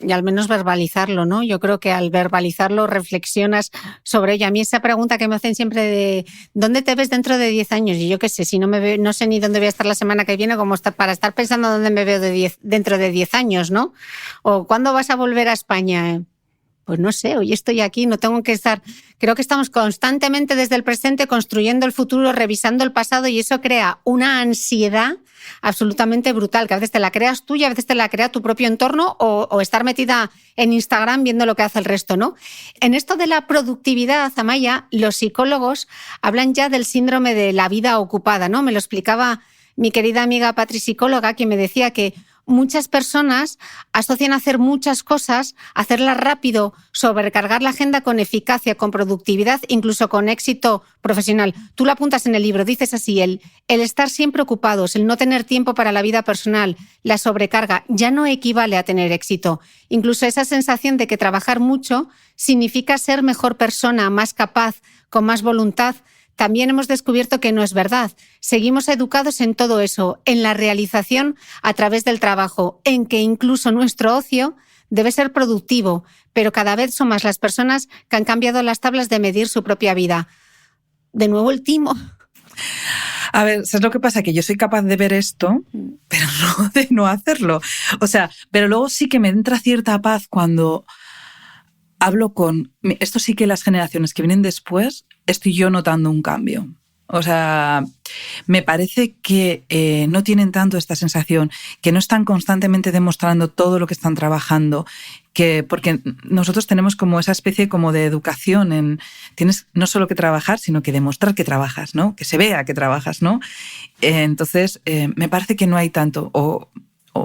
Y al menos verbalizarlo, ¿no? Yo creo que al verbalizarlo reflexionas sobre ello. A mí esa pregunta que me hacen siempre de ¿dónde te ves dentro de 10 años? Y yo qué sé, si no me veo, no sé ni dónde voy a estar la semana que viene, como para estar pensando dónde me veo dentro de 10 años, ¿no? O ¿cuándo vas a volver a España? Pues no sé, hoy estoy aquí, no tengo que estar... Creo que estamos constantemente desde el presente construyendo el futuro, revisando el pasado, y eso crea una ansiedad absolutamente brutal, que a veces te la creas tú y a veces te la crea tu propio entorno o estar metida en Instagram viendo lo que hace el resto, ¿no? En esto de la productividad, Amaya, los psicólogos hablan ya del síndrome de la vida ocupada, ¿no? Me lo explicaba mi querida amiga Patri, psicóloga, que me decía que muchas personas asocian hacer muchas cosas, hacerlas rápido, sobrecargar la agenda con eficacia, con productividad, incluso con éxito profesional. Tú lo apuntas en el libro, dices así, el estar siempre ocupados, el no tener tiempo para la vida personal, la sobrecarga, ya no equivale a tener éxito. Incluso esa sensación de que trabajar mucho significa ser mejor persona, más capaz, con más voluntad. También hemos descubierto que no es verdad. Seguimos educados en todo eso, en la realización a través del trabajo, en que incluso nuestro ocio debe ser productivo, pero cada vez son más las personas que han cambiado las tablas de medir su propia vida. De nuevo el timo. A ver, ¿sabes lo que pasa? Que yo soy capaz de ver esto, pero no de no hacerlo. O sea, pero luego sí que me entra cierta paz cuando hablo con... Esto sí que las generaciones que vienen después, estoy yo notando un cambio. O sea, me parece que no tienen tanto esta sensación, que no están constantemente demostrando todo lo que están trabajando, porque nosotros tenemos como esa especie como de educación en tienes no solo que trabajar, sino que demostrar que trabajas, ¿no? Que se vea que trabajas, ¿no? Entonces, me parece que no hay tanto, o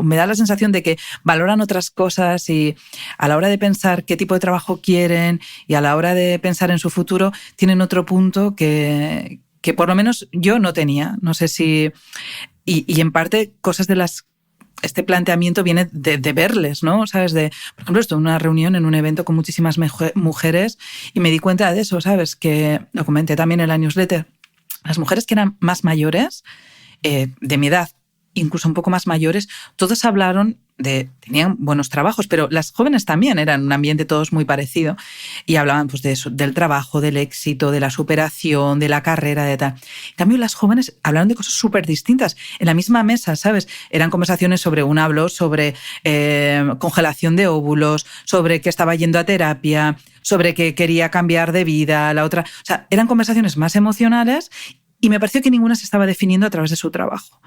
me da la sensación de que valoran otras cosas y a la hora de pensar qué tipo de trabajo quieren y a la hora de pensar en su futuro tienen otro punto que por lo menos yo no tenía. No sé si... Y en parte cosas de las... Este planteamiento viene de verles, ¿no? ¿Sabes? Por ejemplo, estuve en una reunión, en un evento con muchísimas mujeres y me di cuenta de eso, ¿sabes? Que lo comenté también en la newsletter. Las mujeres que eran más mayores, de mi edad, incluso un poco más mayores, todos hablaron tenían buenos trabajos, pero las jóvenes también eran un ambiente todos muy parecido y hablaban pues de eso, del trabajo, del éxito, de la superación, de la carrera, de tal. En cambio, las jóvenes hablaron de cosas súper distintas. En la misma mesa, ¿sabes? Eran conversaciones sobre una habló sobre congelación de óvulos, sobre que estaba yendo a terapia, sobre que quería cambiar de vida, la otra... O sea, eran conversaciones más emocionales y me pareció que ninguna se estaba definiendo a través de su trabajo.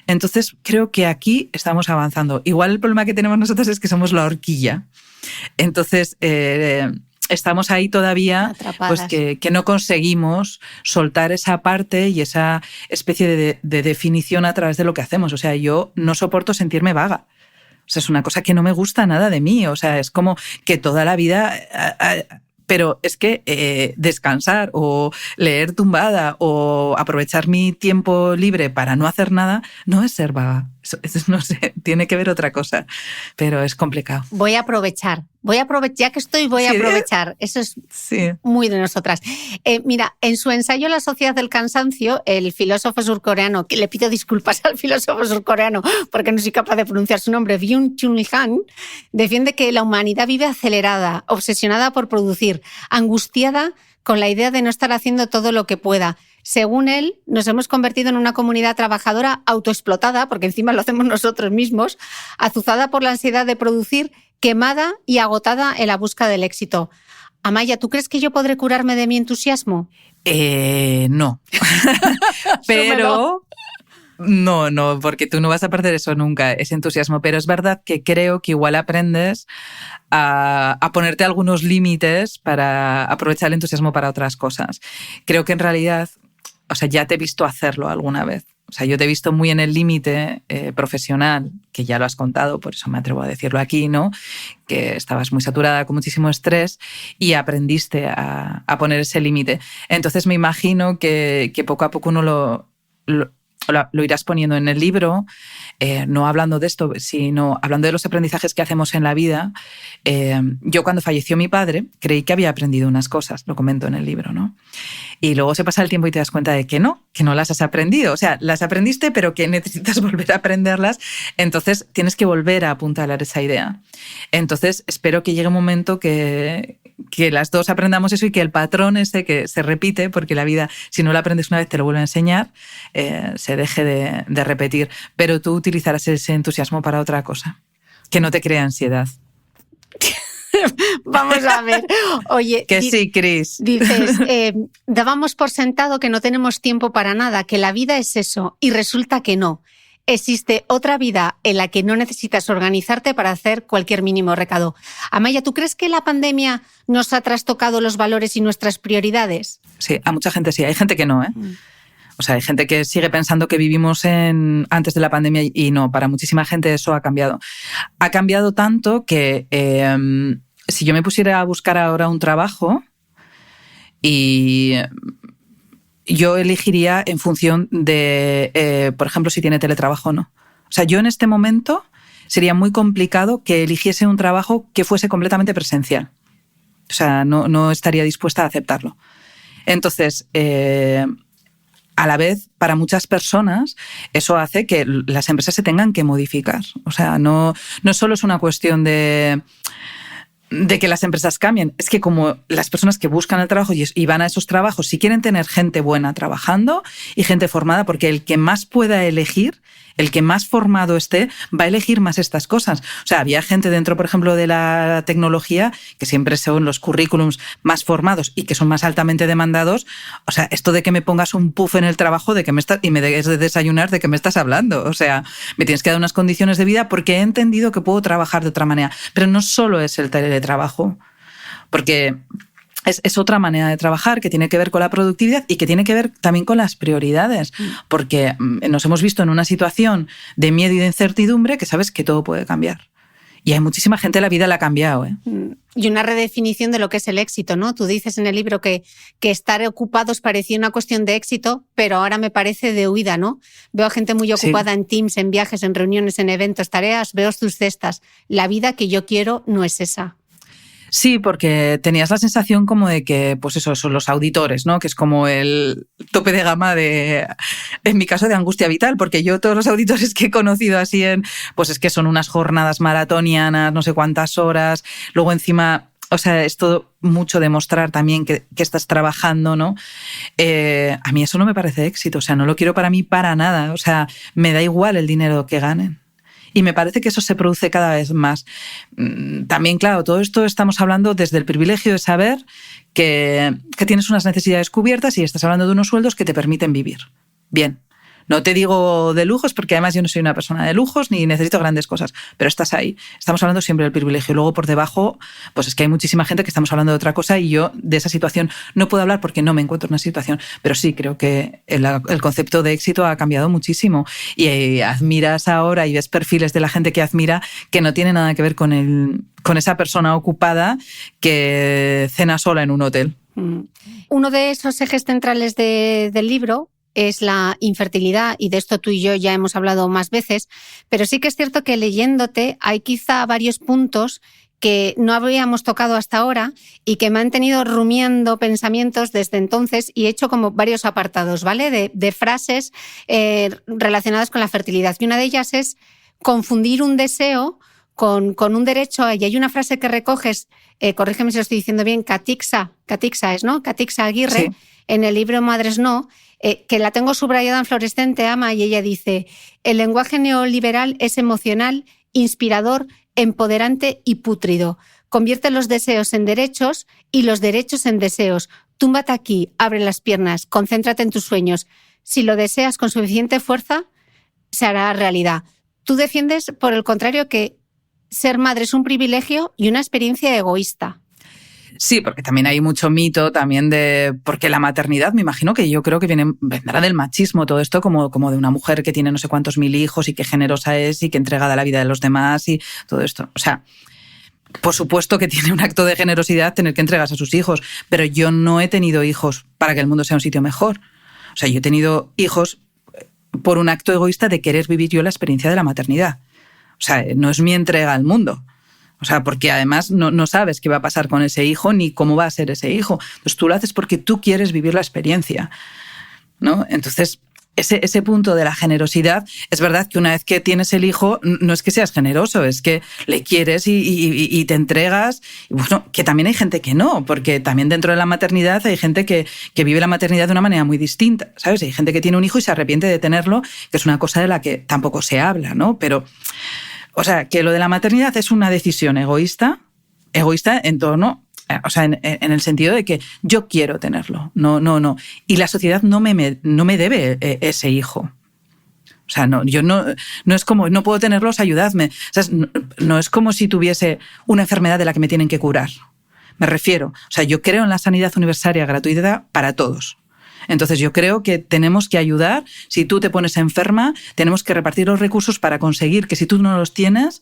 Entonces, creo que aquí estamos avanzando. Igual el problema que tenemos nosotros es que somos la horquilla. Entonces, estamos ahí todavía, atrapadas. Pues que no conseguimos soltar esa parte y esa especie de definición a través de lo que hacemos. O sea, yo no soporto sentirme vaga. O sea, es una cosa que no me gusta nada de mí. O sea, es como que toda la vida... Pero es que descansar o leer tumbada o aprovechar mi tiempo libre para no hacer nada no es ser vaga. Eso, no sé, tiene que ver otra cosa, pero es complicado. Voy a aprovechar, ya que estoy, voy a aprovechar. Eso es muy de nosotras. Mira, en su ensayo La sociedad del cansancio, el filósofo surcoreano, que le pido disculpas al filósofo surcoreano porque no soy capaz de pronunciar su nombre, Byung-Chul Han, defiende que la humanidad vive acelerada, obsesionada por producir, angustiada con la idea de no estar haciendo todo lo que pueda. Según él, nos hemos convertido en una comunidad trabajadora autoexplotada, porque encima lo hacemos nosotros mismos, azuzada por la ansiedad de producir, quemada y agotada en la búsqueda del éxito. Amaya, ¿tú crees que yo podré curarme de mi entusiasmo? No. Pero... No, porque tú no vas a perder eso nunca, ese entusiasmo. Pero es verdad que creo que igual aprendes a ponerte algunos límites para aprovechar el entusiasmo para otras cosas. Creo que en realidad, o sea, ya te he visto hacerlo alguna vez. O sea, yo te he visto muy en el límite profesional, que ya lo has contado, por eso me atrevo a decirlo aquí, ¿no? Que estabas muy saturada, con muchísimo estrés y aprendiste a poner ese límite. Entonces me imagino que poco a poco uno lo irás poniendo en el libro, no hablando de esto, sino hablando de los aprendizajes que hacemos en la vida. Yo cuando falleció mi padre creí que había aprendido unas cosas, lo comento en el libro, ¿no? Y luego se pasa el tiempo y te das cuenta de que no las has aprendido. O sea, las aprendiste, pero que necesitas volver a aprenderlas. Entonces tienes que volver a apuntalar esa idea. Entonces espero que llegue un momento que las dos aprendamos eso y que el patrón ese que se repite, porque la vida, si no lo aprendes una vez, te lo vuelve a enseñar, se deje de repetir. Pero tú utilizarás ese entusiasmo para otra cosa, que no te crea ansiedad. Vamos a ver. Oye, que sí, Cris. Dices, dábamos por sentado que no tenemos tiempo para nada, que la vida es eso, y resulta que no. Existe otra vida en la que no necesitas organizarte para hacer cualquier mínimo recado. Amaya, ¿tú crees que la pandemia nos ha trastocado los valores y nuestras prioridades? Sí, a mucha gente sí. Hay gente que no, ¿eh? O sea, hay gente que sigue pensando que vivimos antes de la pandemia y no, para muchísima gente eso ha cambiado. Ha cambiado tanto que si yo me pusiera a buscar ahora un trabajo y yo elegiría en función de, por ejemplo, si tiene teletrabajo o no. O sea, yo en este momento sería muy complicado que eligiese un trabajo que fuese completamente presencial. O sea, no estaría dispuesta a aceptarlo. Entonces, a la vez, para muchas personas, eso hace que las empresas se tengan que modificar. O sea, no solo es una cuestión de que las empresas cambien, es que como las personas que buscan el trabajo y van a esos trabajos, si quieren tener gente buena trabajando y gente formada, porque el que más pueda elegir, el que más formado esté, va a elegir más estas cosas. O sea, había gente dentro, por ejemplo, de la tecnología, que siempre son los currículums más formados y que son más altamente demandados. O sea, esto de que me pongas un puff en el trabajo y me des de desayunar, ¿de qué me estás hablando? O sea, me tienes que dar unas condiciones de vida porque he entendido que puedo trabajar de otra manera. Pero no solo es el teletrabajo, porque es otra manera de trabajar que tiene que ver con la productividad y que tiene que ver también con las prioridades, porque nos hemos visto en una situación de miedo y de incertidumbre que sabes que todo puede cambiar. Y hay muchísima gente, la vida la ha cambiado, ¿eh? Y una redefinición de lo que es el éxito, ¿no? Tú dices en el libro que estar ocupados parecía una cuestión de éxito, pero ahora me parece de huida, ¿no? Veo a gente muy ocupada en Teams, en viajes, en reuniones, en eventos, tareas, veo tus cestas. La vida que yo quiero no es esa. Sí, porque tenías la sensación como de que, pues eso, son los auditores, ¿no? Que es como el tope de gama en mi caso, de angustia vital, porque yo todos los auditores que he conocido así pues es que son unas jornadas maratonianas, no sé cuántas horas, luego encima, o sea, es todo mucho demostrar también que estás trabajando, ¿no? A mí eso no me parece éxito, o sea, no lo quiero para mí para nada, o sea, me da igual el dinero que ganen. Y me parece que eso se produce cada vez más. También, claro, todo esto estamos hablando desde el privilegio de saber que tienes unas necesidades cubiertas y estás hablando de unos sueldos que te permiten vivir. Bien. No te digo de lujos, porque además yo no soy una persona de lujos ni necesito grandes cosas, pero estás ahí. Estamos hablando siempre del privilegio. Luego, por debajo, pues es que hay muchísima gente que estamos hablando de otra cosa y yo de esa situación no puedo hablar porque no me encuentro en una situación. Pero sí, creo que el concepto de éxito ha cambiado muchísimo. Y admiras ahora y ves perfiles de la gente que admira que no tiene nada que ver con esa persona ocupada que cena sola en un hotel. Uno de esos ejes centrales del libro es la infertilidad, y de esto tú y yo ya hemos hablado más veces, pero sí que es cierto que leyéndote hay quizá varios puntos que no habíamos tocado hasta ahora y que me han tenido rumiando pensamientos desde entonces, y he hecho como varios apartados, ¿vale? De frases relacionadas con la fertilidad. Y una de ellas es confundir un deseo con un derecho. Y hay una frase que recoges, corrígeme si lo estoy diciendo bien, Catixa es, ¿no? Catixa Aguirre, sí, en el libro Madres No, que la tengo subrayada en fluorescente, Ama, y ella dice: el lenguaje neoliberal es emocional, inspirador, empoderante y pútrido. Convierte los deseos en derechos y los derechos en deseos. Túmbate aquí, abre las piernas, concéntrate en tus sueños. Si lo deseas con suficiente fuerza, se hará realidad. Tú defiendes, por el contrario, que ser madre es un privilegio y una experiencia egoísta. Sí, porque también hay mucho mito también porque la maternidad, me imagino que yo creo que vendrá del machismo todo esto, como de una mujer que tiene no sé cuántos mil hijos y qué generosa es y que entregada a la vida de los demás y todo esto. O sea, por supuesto que tiene un acto de generosidad tener que entregarse a sus hijos, pero yo no he tenido hijos para que el mundo sea un sitio mejor. O sea, yo he tenido hijos por un acto egoísta de querer vivir yo la experiencia de la maternidad. O sea, no es mi entrega al mundo. O sea, porque además no sabes qué va a pasar con ese hijo ni cómo va a ser ese hijo. Entonces tú lo haces porque tú quieres vivir la experiencia, ¿no? Entonces, ese punto de la generosidad, es verdad que una vez que tienes el hijo, no es que seas generoso, es que le quieres y te entregas. Y bueno, que también hay gente que no, porque también dentro de la maternidad hay gente que vive la maternidad de una manera muy distinta, ¿sabes? Hay gente que tiene un hijo y se arrepiente de tenerlo, que es una cosa de la que tampoco se habla, ¿no? Pero, o sea, que lo de la maternidad es una decisión egoísta en torno... O sea, en el sentido de que yo quiero tenerlo. No. Y la sociedad no me debe ese hijo. O sea, yo no es como, no puedo tenerlos, ayudadme. O sea, no es como si tuviese una enfermedad de la que me tienen que curar. Me refiero. O sea, yo creo en la sanidad universal gratuita para todos. Entonces yo creo que tenemos que ayudar. Si tú te pones enferma, tenemos que repartir los recursos para conseguir que si tú no los tienes,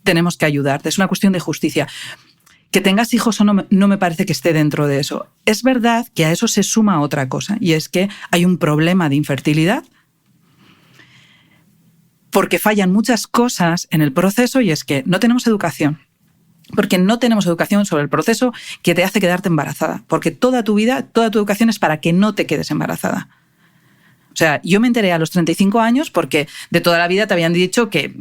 tenemos que ayudarte. Es una cuestión de justicia. Que tengas hijos o no me parece que esté dentro de eso. Es verdad que a eso se suma otra cosa, y es que hay un problema de infertilidad porque fallan muchas cosas en el proceso, y es que no tenemos educación. Porque no tenemos educación sobre el proceso que te hace quedarte embarazada. Porque toda tu vida, toda tu educación es para que no te quedes embarazada. O sea, yo me enteré a los 35 años porque de toda la vida te habían dicho que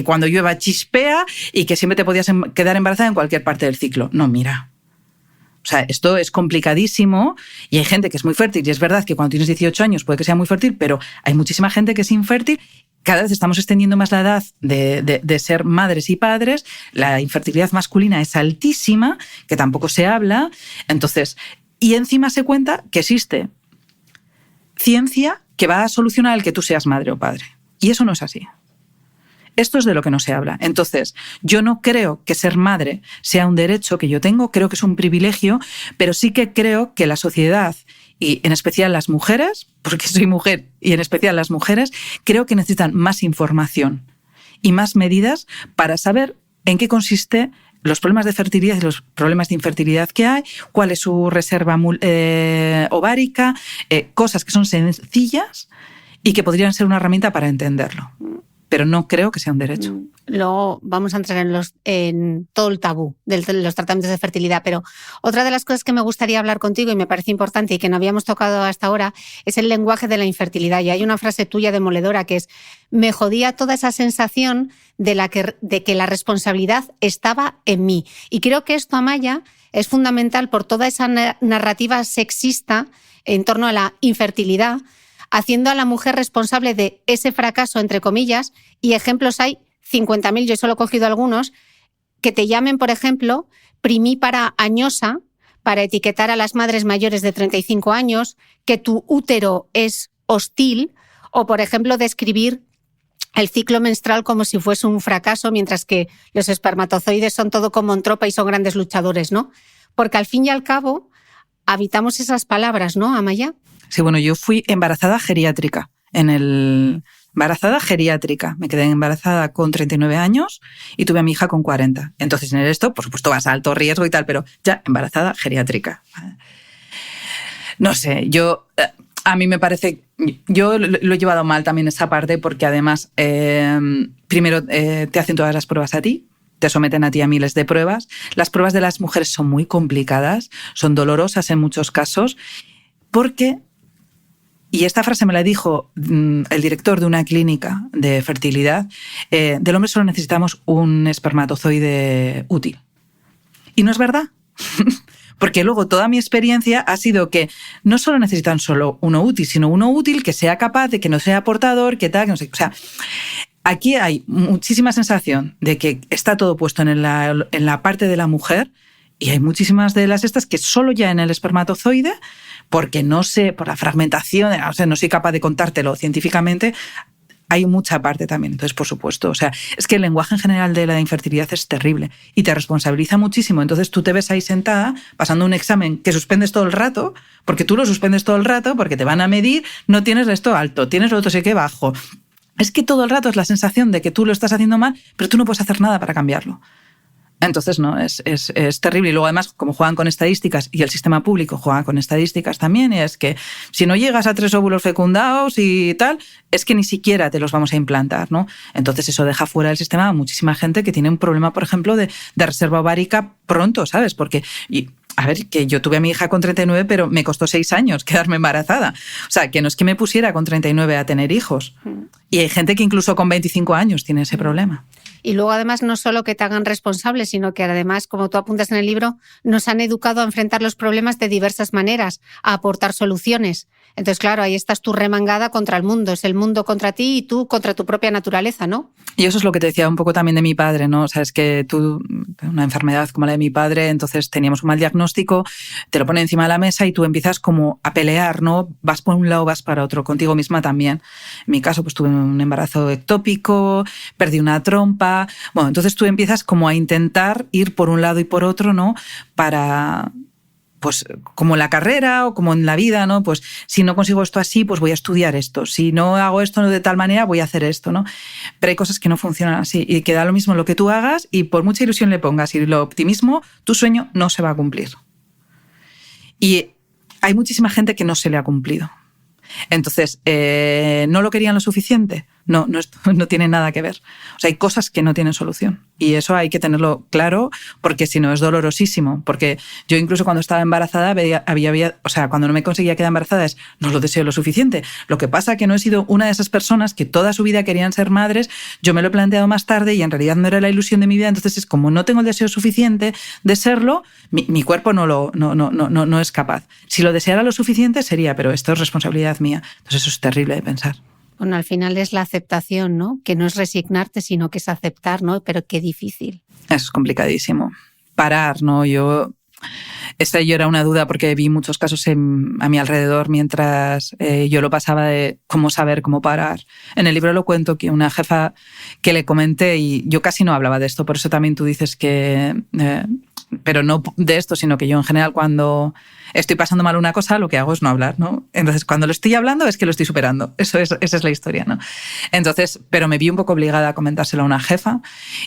cuando llueva chispea y que siempre te podías quedar embarazada en cualquier parte del ciclo. No, mira. O sea, esto es complicadísimo y hay gente que es muy fértil, y es verdad que cuando tienes 18 años puede que sea muy fértil, pero hay muchísima gente que es infértil. Cada vez estamos extendiendo más la edad de ser madres y padres. La infertilidad masculina es altísima, que tampoco se habla. Entonces, y encima se cuenta que existe ciencia que va a solucionar el que tú seas madre o padre. Y eso no es así. Esto es de lo que no se habla. Entonces, yo no creo que ser madre sea un derecho que yo tengo, creo que es un privilegio, pero sí que creo que la sociedad, y en especial las mujeres, porque soy mujer, y en especial las mujeres, creo que necesitan más información y más medidas para saber en qué consiste los problemas de fertilidad y los problemas de infertilidad que hay, cuál es su reserva ovárica, cosas que son sencillas y que podrían ser una herramienta para entenderlo. Pero no creo que sea un derecho. Luego vamos a entrar en todo el tabú de los tratamientos de fertilidad, pero otra de las cosas que me gustaría hablar contigo y me parece importante y que no habíamos tocado hasta ahora es el lenguaje de la infertilidad. Y hay una frase tuya demoledora que es: me jodía toda esa sensación de que la responsabilidad estaba en mí. Y creo que esto, Amaya, es fundamental por toda esa narrativa sexista en torno a la infertilidad, haciendo a la mujer responsable de ese fracaso, entre comillas, y ejemplos hay 50.000, yo solo he cogido algunos, que te llamen, por ejemplo, primípara añosa, para etiquetar a las madres mayores de 35 años, que tu útero es hostil, o, por ejemplo, describir el ciclo menstrual como si fuese un fracaso, mientras que los espermatozoides son todo como en tropa y son grandes luchadores, ¿no? Porque al fin y al cabo habitamos esas palabras, ¿no, Amaya? Sí, bueno, yo fui embarazada geriátrica. Embarazada geriátrica. Me quedé embarazada con 39 años y tuve a mi hija con 40. Entonces, en esto, por supuesto, vas a alto riesgo y tal, pero ya embarazada geriátrica. No sé, a mí me parece... Yo lo he llevado mal también esa parte porque además, primero te hacen todas las pruebas a ti, te someten a ti a miles de pruebas. Las pruebas de las mujeres son muy complicadas, son dolorosas en muchos casos, porque... Y esta frase me la dijo el director de una clínica de fertilidad: del hombre solo necesitamos un espermatozoide útil. Y no es verdad. Porque luego toda mi experiencia ha sido que no solo necesitan solo uno útil, sino uno útil que sea capaz, de que no sea portador, que tal, que no sé. O sea, aquí hay muchísima sensación de que está todo puesto en la parte de la mujer, y hay muchísimas de las estas que solo ya en el espermatozoide, porque no sé, por la fragmentación, o sea, no soy capaz de contártelo científicamente, hay mucha parte también. Entonces, por supuesto, o sea, es que el lenguaje en general de la infertilidad es terrible y te responsabiliza muchísimo. Entonces tú te ves ahí sentada pasando un examen que suspendes todo el rato, porque tú lo suspendes todo el rato, porque te van a medir, no tienes esto alto, tienes lo otro sé que bajo. Es que todo el rato es la sensación de que tú lo estás haciendo mal, pero tú no puedes hacer nada para cambiarlo. Entonces, no, es terrible. Y luego, además, como juegan con estadísticas y el sistema público juega con estadísticas también, y es que si no llegas a 3 óvulos fecundados y tal, es que ni siquiera te los vamos a implantar, ¿no? Entonces, eso deja fuera del sistema a muchísima gente que tiene un problema, por ejemplo, de reserva ovárica pronto, ¿sabes? Porque... A ver, que yo tuve a mi hija con 39, pero me costó 6 años quedarme embarazada. O sea, que no es que me pusiera con 39 a tener hijos. Y hay gente que incluso con 25 años tiene ese problema. Y luego, además, no solo que te hagan responsable, sino que además, como tú apuntas en el libro, nos han educado a enfrentar los problemas de diversas maneras, a aportar soluciones. Entonces, claro, ahí estás tú remangada contra el mundo. Es el mundo contra ti y tú contra tu propia naturaleza, ¿no? Y eso es lo que te decía un poco también de mi padre, ¿no? O sea, es que tú, una enfermedad como la de mi padre, entonces teníamos un mal diagnóstico, te lo pone encima de la mesa y tú empiezas como a pelear, ¿no? Vas por un lado, vas para otro, contigo misma también. En mi caso, pues tuve un embarazo ectópico, perdí una trompa. Bueno, entonces tú empiezas como a intentar ir por un lado y por otro, ¿no? Para... pues como en la carrera o como en la vida, ¿no? Pues si no consigo esto así, pues voy a estudiar esto. Si no hago esto de tal manera, voy a hacer esto, ¿no? Pero hay cosas que no funcionan así y que da lo mismo lo que tú hagas y por mucha ilusión le pongas y lo optimismo, tu sueño no se va a cumplir. Y hay muchísima gente que no se le ha cumplido. Entonces, ¿no lo querían lo suficiente? No tiene nada que ver. O sea, hay cosas que no tienen solución. Y eso hay que tenerlo claro porque si no es dolorosísimo. Porque yo incluso cuando estaba embarazada, o sea, cuando no me conseguía quedar embarazada es no lo deseo lo suficiente. Lo que pasa es que no he sido una de esas personas que toda su vida querían ser madres. Yo me lo he planteado más tarde y en realidad no era la ilusión de mi vida. Entonces es como no tengo el deseo suficiente de serlo, mi cuerpo no es capaz. Si lo deseara lo suficiente sería, pero esto es responsabilidad mía. Entonces eso es terrible de pensar. Bueno, al final es la aceptación, ¿no? Que no es resignarte, sino que es aceptar, ¿no? Pero qué difícil. Es complicadísimo. Parar, ¿no? Esta yo era una duda porque vi muchos casos a mi alrededor mientras yo lo pasaba de cómo saber cómo parar. En el libro lo cuento que una jefa que le comenté y yo casi no hablaba de esto, por eso también tú dices que... pero no de esto, sino que yo en general cuando estoy pasando mal una cosa, lo que hago es no hablar, ¿no? Entonces, cuando lo estoy hablando es que lo estoy superando. Esa es la historia, ¿no? Entonces, pero me vi un poco obligada a comentárselo a una jefa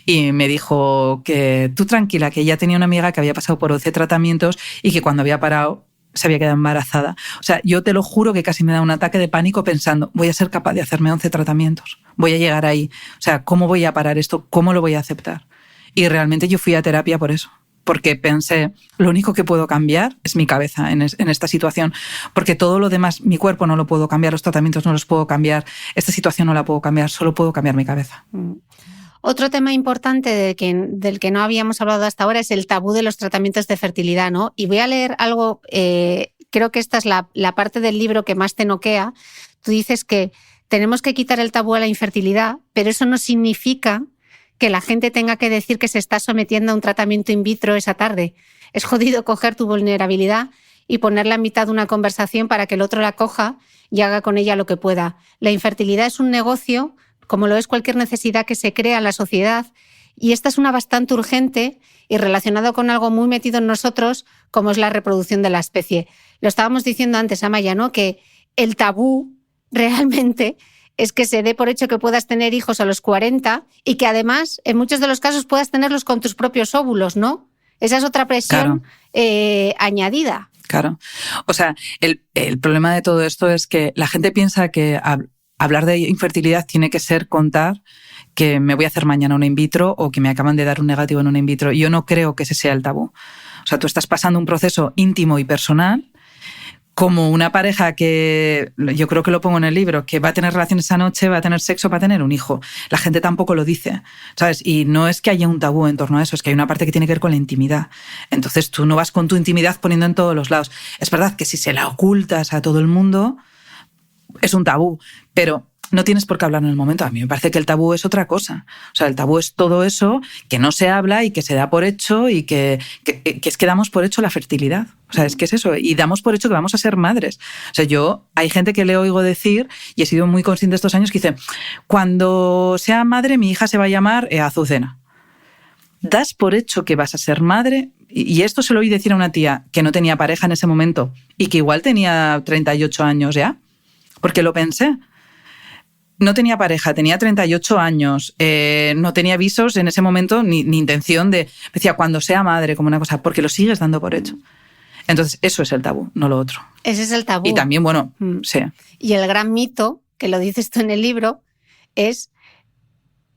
y me dijo que tú tranquila, que ella tenía una amiga que había pasado por 11 tratamientos y que cuando había parado se había quedado embarazada. O sea, yo te lo juro que casi me da un ataque de pánico pensando, voy a ser capaz de hacerme 11 tratamientos, voy a llegar ahí. O sea, ¿cómo voy a parar esto? ¿Cómo lo voy a aceptar? Y realmente yo fui a terapia por eso. Porque pensé, lo único que puedo cambiar es mi cabeza en esta situación, porque todo lo demás, mi cuerpo no lo puedo cambiar, los tratamientos no los puedo cambiar, esta situación no la puedo cambiar, solo puedo cambiar mi cabeza. Otro tema importante del que no habíamos hablado hasta ahora es el tabú de los tratamientos de fertilidad, ¿no? Y voy a leer algo, creo que esta es la parte del libro que más te noquea. Tú dices que tenemos que quitar el tabú a la infertilidad, pero eso no significa que la gente tenga que decir que se está sometiendo a un tratamiento in vitro esa tarde. Es jodido coger tu vulnerabilidad y ponerla en mitad de una conversación para que el otro la coja y haga con ella lo que pueda. La infertilidad es un negocio, como lo es cualquier necesidad que se crea en la sociedad, y esta es una bastante urgente y relacionado con algo muy metido en nosotros, como es la reproducción de la especie. Lo estábamos diciendo antes, Amaya, ¿no? Que el tabú realmente es que se dé por hecho que puedas tener hijos a los 40 y que además, en muchos de los casos, puedas tenerlos con tus propios óvulos, ¿no? Esa es otra presión añadida. Claro. O sea, el problema de todo esto es que la gente piensa que hablar de infertilidad tiene que ser contar que me voy a hacer mañana una in vitro o que me acaban de dar un negativo en una in vitro. Yo no creo que ese sea el tabú. O sea, tú estás pasando un proceso íntimo y personal como una pareja que, yo creo que lo pongo en el libro, que va a tener relaciones esa noche, va a tener sexo, va a tener un hijo. La gente tampoco lo dice, ¿sabes? Y no es que haya un tabú en torno a eso, es que hay una parte que tiene que ver con la intimidad. Entonces tú no vas con tu intimidad poniendo en todos los lados. Es verdad que si se la ocultas a todo el mundo, es un tabú, pero no tienes por qué hablar en el momento. A mí me parece que el tabú es otra cosa. O sea, el tabú es todo eso que no se habla y que se da por hecho y que es que damos por hecho la fertilidad. O sea, es que es eso. Y damos por hecho que vamos a ser madres. O sea, hay gente que le oigo decir, y he sido muy consciente estos años, que dice, cuando sea madre mi hija se va a llamar Azucena. Das por hecho que vas a ser madre, y esto se lo oí decir a una tía que no tenía pareja en ese momento y que igual tenía 38 años ya, porque lo pensé. No tenía pareja, tenía 38 años, no tenía visos en ese momento ni intención de... Decía, cuando sea madre, como una cosa, porque lo sigues dando por hecho. Entonces, eso es el tabú, no lo otro. Ese es el tabú. Y también, bueno, sí. Y el gran mito, que lo dices tú en el libro, es...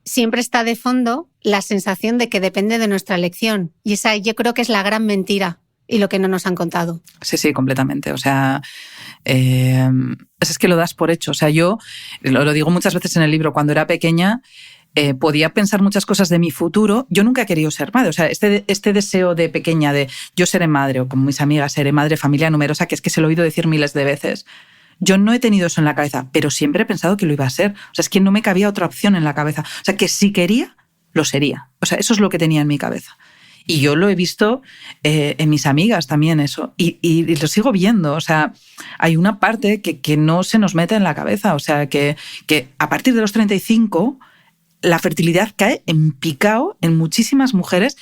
Siempre está de fondo la sensación de que depende de nuestra elección. Y esa yo creo que es la gran mentira y lo que no nos han contado. Sí, completamente. O sea, es que lo das por hecho. O sea, yo lo digo muchas veces en el libro, cuando era pequeña podía pensar muchas cosas de mi futuro. Yo nunca he querido ser madre. O sea, este deseo de pequeña de yo seré madre, o como mis amigas, seré madre, familia numerosa, que es que se lo he oído decir miles de veces. Yo no he tenido eso en la cabeza, pero siempre he pensado que lo iba a ser. O sea, es que no me cabía otra opción en la cabeza. O sea, que si quería, lo sería. O sea, eso es lo que tenía en mi cabeza. Y yo lo he visto en mis amigas también eso. Y lo sigo viendo. O sea, hay una parte que no se nos mete en la cabeza. O sea, que a partir de los 35 la fertilidad cae en picado en muchísimas mujeres.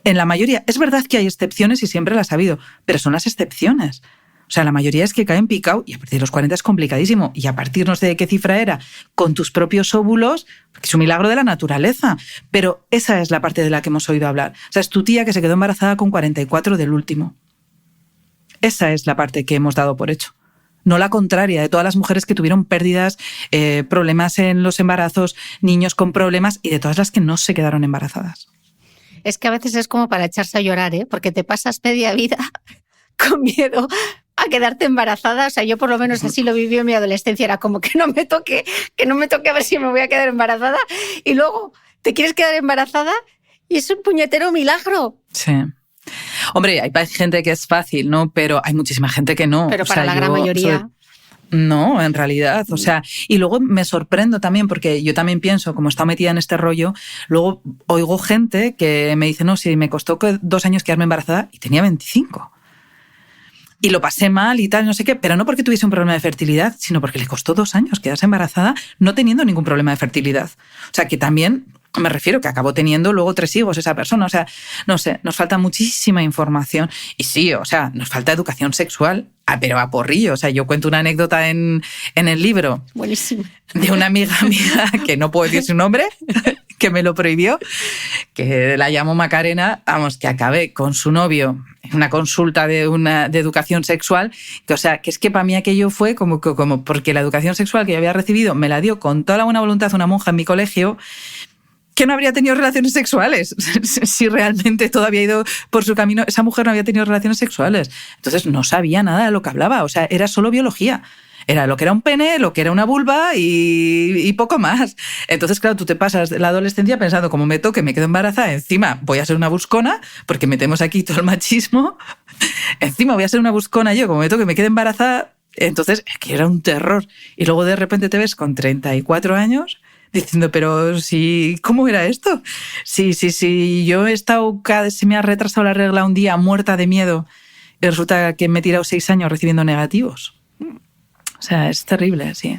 En la mayoría. Es verdad que hay excepciones y siempre las ha habido, pero son las excepciones. O sea, la mayoría es que caen picado y a partir de los 40 es complicadísimo. Y a partir no sé de qué cifra era, con tus propios óvulos, que es un milagro de la naturaleza. Pero esa es la parte de la que hemos oído hablar. O sea, es tu tía que se quedó embarazada con 44 del último. Esa es la parte que hemos dado por hecho. No la contraria, de todas las mujeres que tuvieron pérdidas, problemas en los embarazos, niños con problemas y de todas las que no se quedaron embarazadas. Es que a veces es como para echarse a llorar, ¿eh? Porque te pasas media vida con miedo a quedarte embarazada. O sea, yo por lo menos así lo viví en mi adolescencia. Era como que no me toque a ver si me voy a quedar embarazada. Y luego te quieres quedar embarazada y es un puñetero milagro. Sí. Hombre, hay gente que es fácil, ¿no? Pero hay muchísima gente que no. Pero para la gran mayoría... No, en realidad, o sea, y luego me sorprendo también porque yo también pienso, como he estado metida en este rollo, luego oigo gente que me dice, no, sí, me costó 2 años quedarme embarazada y tenía 25. Y lo pasé mal y tal, no sé qué, pero no porque tuviese un problema de fertilidad, sino porque le costó 2 años quedarse embarazada no teniendo ningún problema de fertilidad. O sea, que también me refiero que acabó teniendo luego 3 hijos esa persona. O sea, no sé, nos falta muchísima información. Y sí, o sea, nos falta educación sexual, pero a porrillo. O sea, yo cuento una anécdota en el libro. Buenísimo. De una amiga mía, que no puedo decir su nombre, que me lo prohibió, que la llamo Macarena, vamos, que acabé con su novio en una consulta de educación sexual, que, o sea, que es que para mí aquello fue como porque la educación sexual que yo había recibido me la dio con toda la buena voluntad una monja en mi colegio, que no habría tenido relaciones sexuales. Si realmente todo había ido por su camino, esa mujer no había tenido relaciones sexuales. Entonces no sabía nada de lo que hablaba, o sea, era solo biología. Era lo que era un pene, lo que era una vulva y poco más. Entonces, claro, tú te pasas la adolescencia pensando, como me toque, me quedo embarazada, encima voy a ser una buscona, porque metemos aquí todo el machismo, encima voy a ser una buscona yo, como me toque, me quedo embarazada. Entonces, es que era un terror. Y luego de repente te ves con 34 años diciendo, pero sí, ¿cómo era esto? Sí, yo he estado, se me ha retrasado la regla un día muerta de miedo y resulta que me he tirado 6 años recibiendo negativos. O sea, es terrible, sí.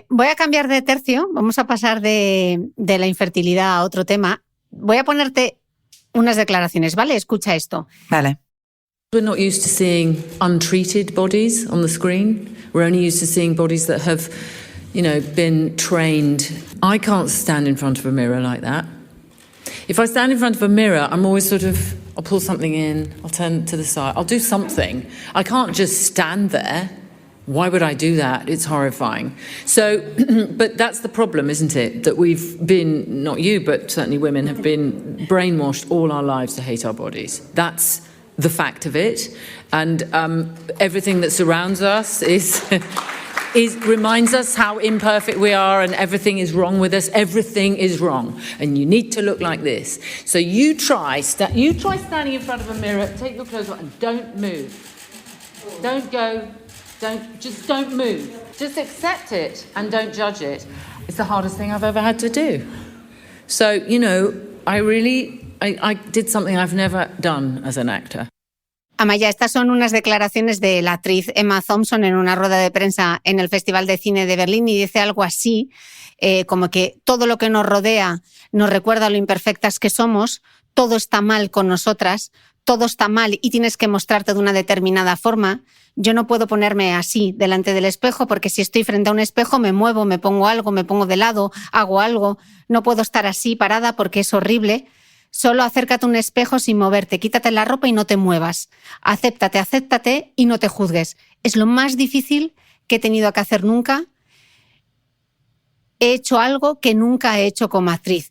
Voy a cambiar de tercio, vamos a pasar de la infertilidad a otro tema. Voy a ponerte unas declaraciones, ¿vale? Escucha esto. Vale. We're not used to seeing untreated bodies on the screen. We're only used to seeing bodies that have, been trained. I can't stand in front of a mirror like that. If I stand in front of a mirror, I'm always I'll pull something in, I'll turn to the side, I'll do something. I can't just stand there. Why would I do that? It's horrifying. So, but that's the problem, isn't it? That we've been, not you, but certainly women have been brainwashed all our lives to hate our bodies. That's the fact of it. And everything that surrounds us reminds us how imperfect we are and everything is wrong with us. Everything is wrong. And you need to look like this. So you try standing in front of a mirror, take your clothes off and don't move. Don't go... Don't move. Just accept it and don't judge it. It's the hardest thing I've ever had to do. So, I did something I've never done as an actor. Amaya, estas son unas declaraciones de la actriz Emma Thompson en una rueda de prensa en el Festival de Cine de Berlín y dice algo así, como que todo lo que nos rodea nos recuerda lo imperfectas que somos, todo está mal con nosotras, todo está mal y tienes que mostrarte de una determinada forma. Yo no puedo ponerme así delante del espejo porque si estoy frente a un espejo me muevo, me pongo algo, me pongo de lado, hago algo. No puedo estar así parada porque es horrible. Solo acércate a un espejo sin moverte, quítate la ropa y no te muevas. Acéptate y no te juzgues. Es lo más difícil que he tenido que hacer nunca. He hecho algo que nunca he hecho como actriz.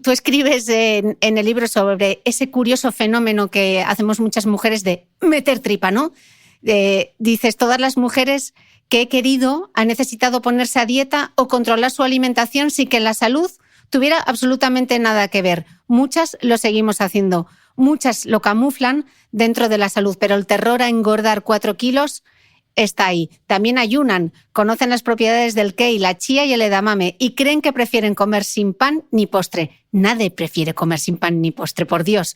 Tú escribes en el libro sobre ese curioso fenómeno que hacemos muchas mujeres de meter tripa, ¿no? Dices, todas las mujeres que he querido han necesitado ponerse a dieta o controlar su alimentación sin que la salud tuviera absolutamente nada que ver. Muchas lo seguimos haciendo, muchas lo camuflan dentro de la salud, pero el terror a engordar 4 kilos está ahí. También ayunan, conocen las propiedades del kei, la chía y el edamame y creen que prefieren comer sin pan ni postre. Nadie prefiere comer sin pan ni postre, por Dios.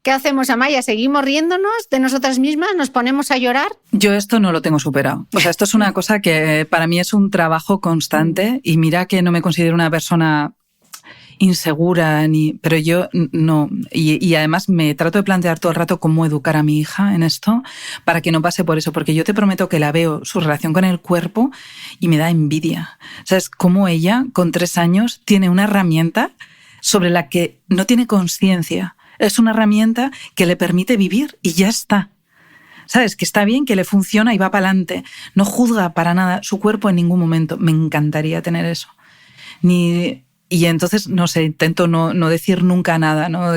¿Qué hacemos, Amaya? ¿Seguimos riéndonos de nosotras mismas? ¿Nos ponemos a llorar? Yo esto no lo tengo superado. O sea, esto es una cosa que para mí es un trabajo constante y mira que no me considero una persona insegura, pero yo no. Y además me trato de plantear todo el rato cómo educar a mi hija en esto para que no pase por eso, porque yo te prometo que la veo, su relación con el cuerpo, y me da envidia. ¿Sabes? Cómo ella, con 3 años, tiene una herramienta sobre la que no tiene conciencia. Es una herramienta que le permite vivir y ya está. ¿Sabes? Que está bien, que le funciona y va para adelante. No juzga para nada su cuerpo en ningún momento. Me encantaría tener eso. Y entonces, no sé, intento no decir nunca nada, ¿no?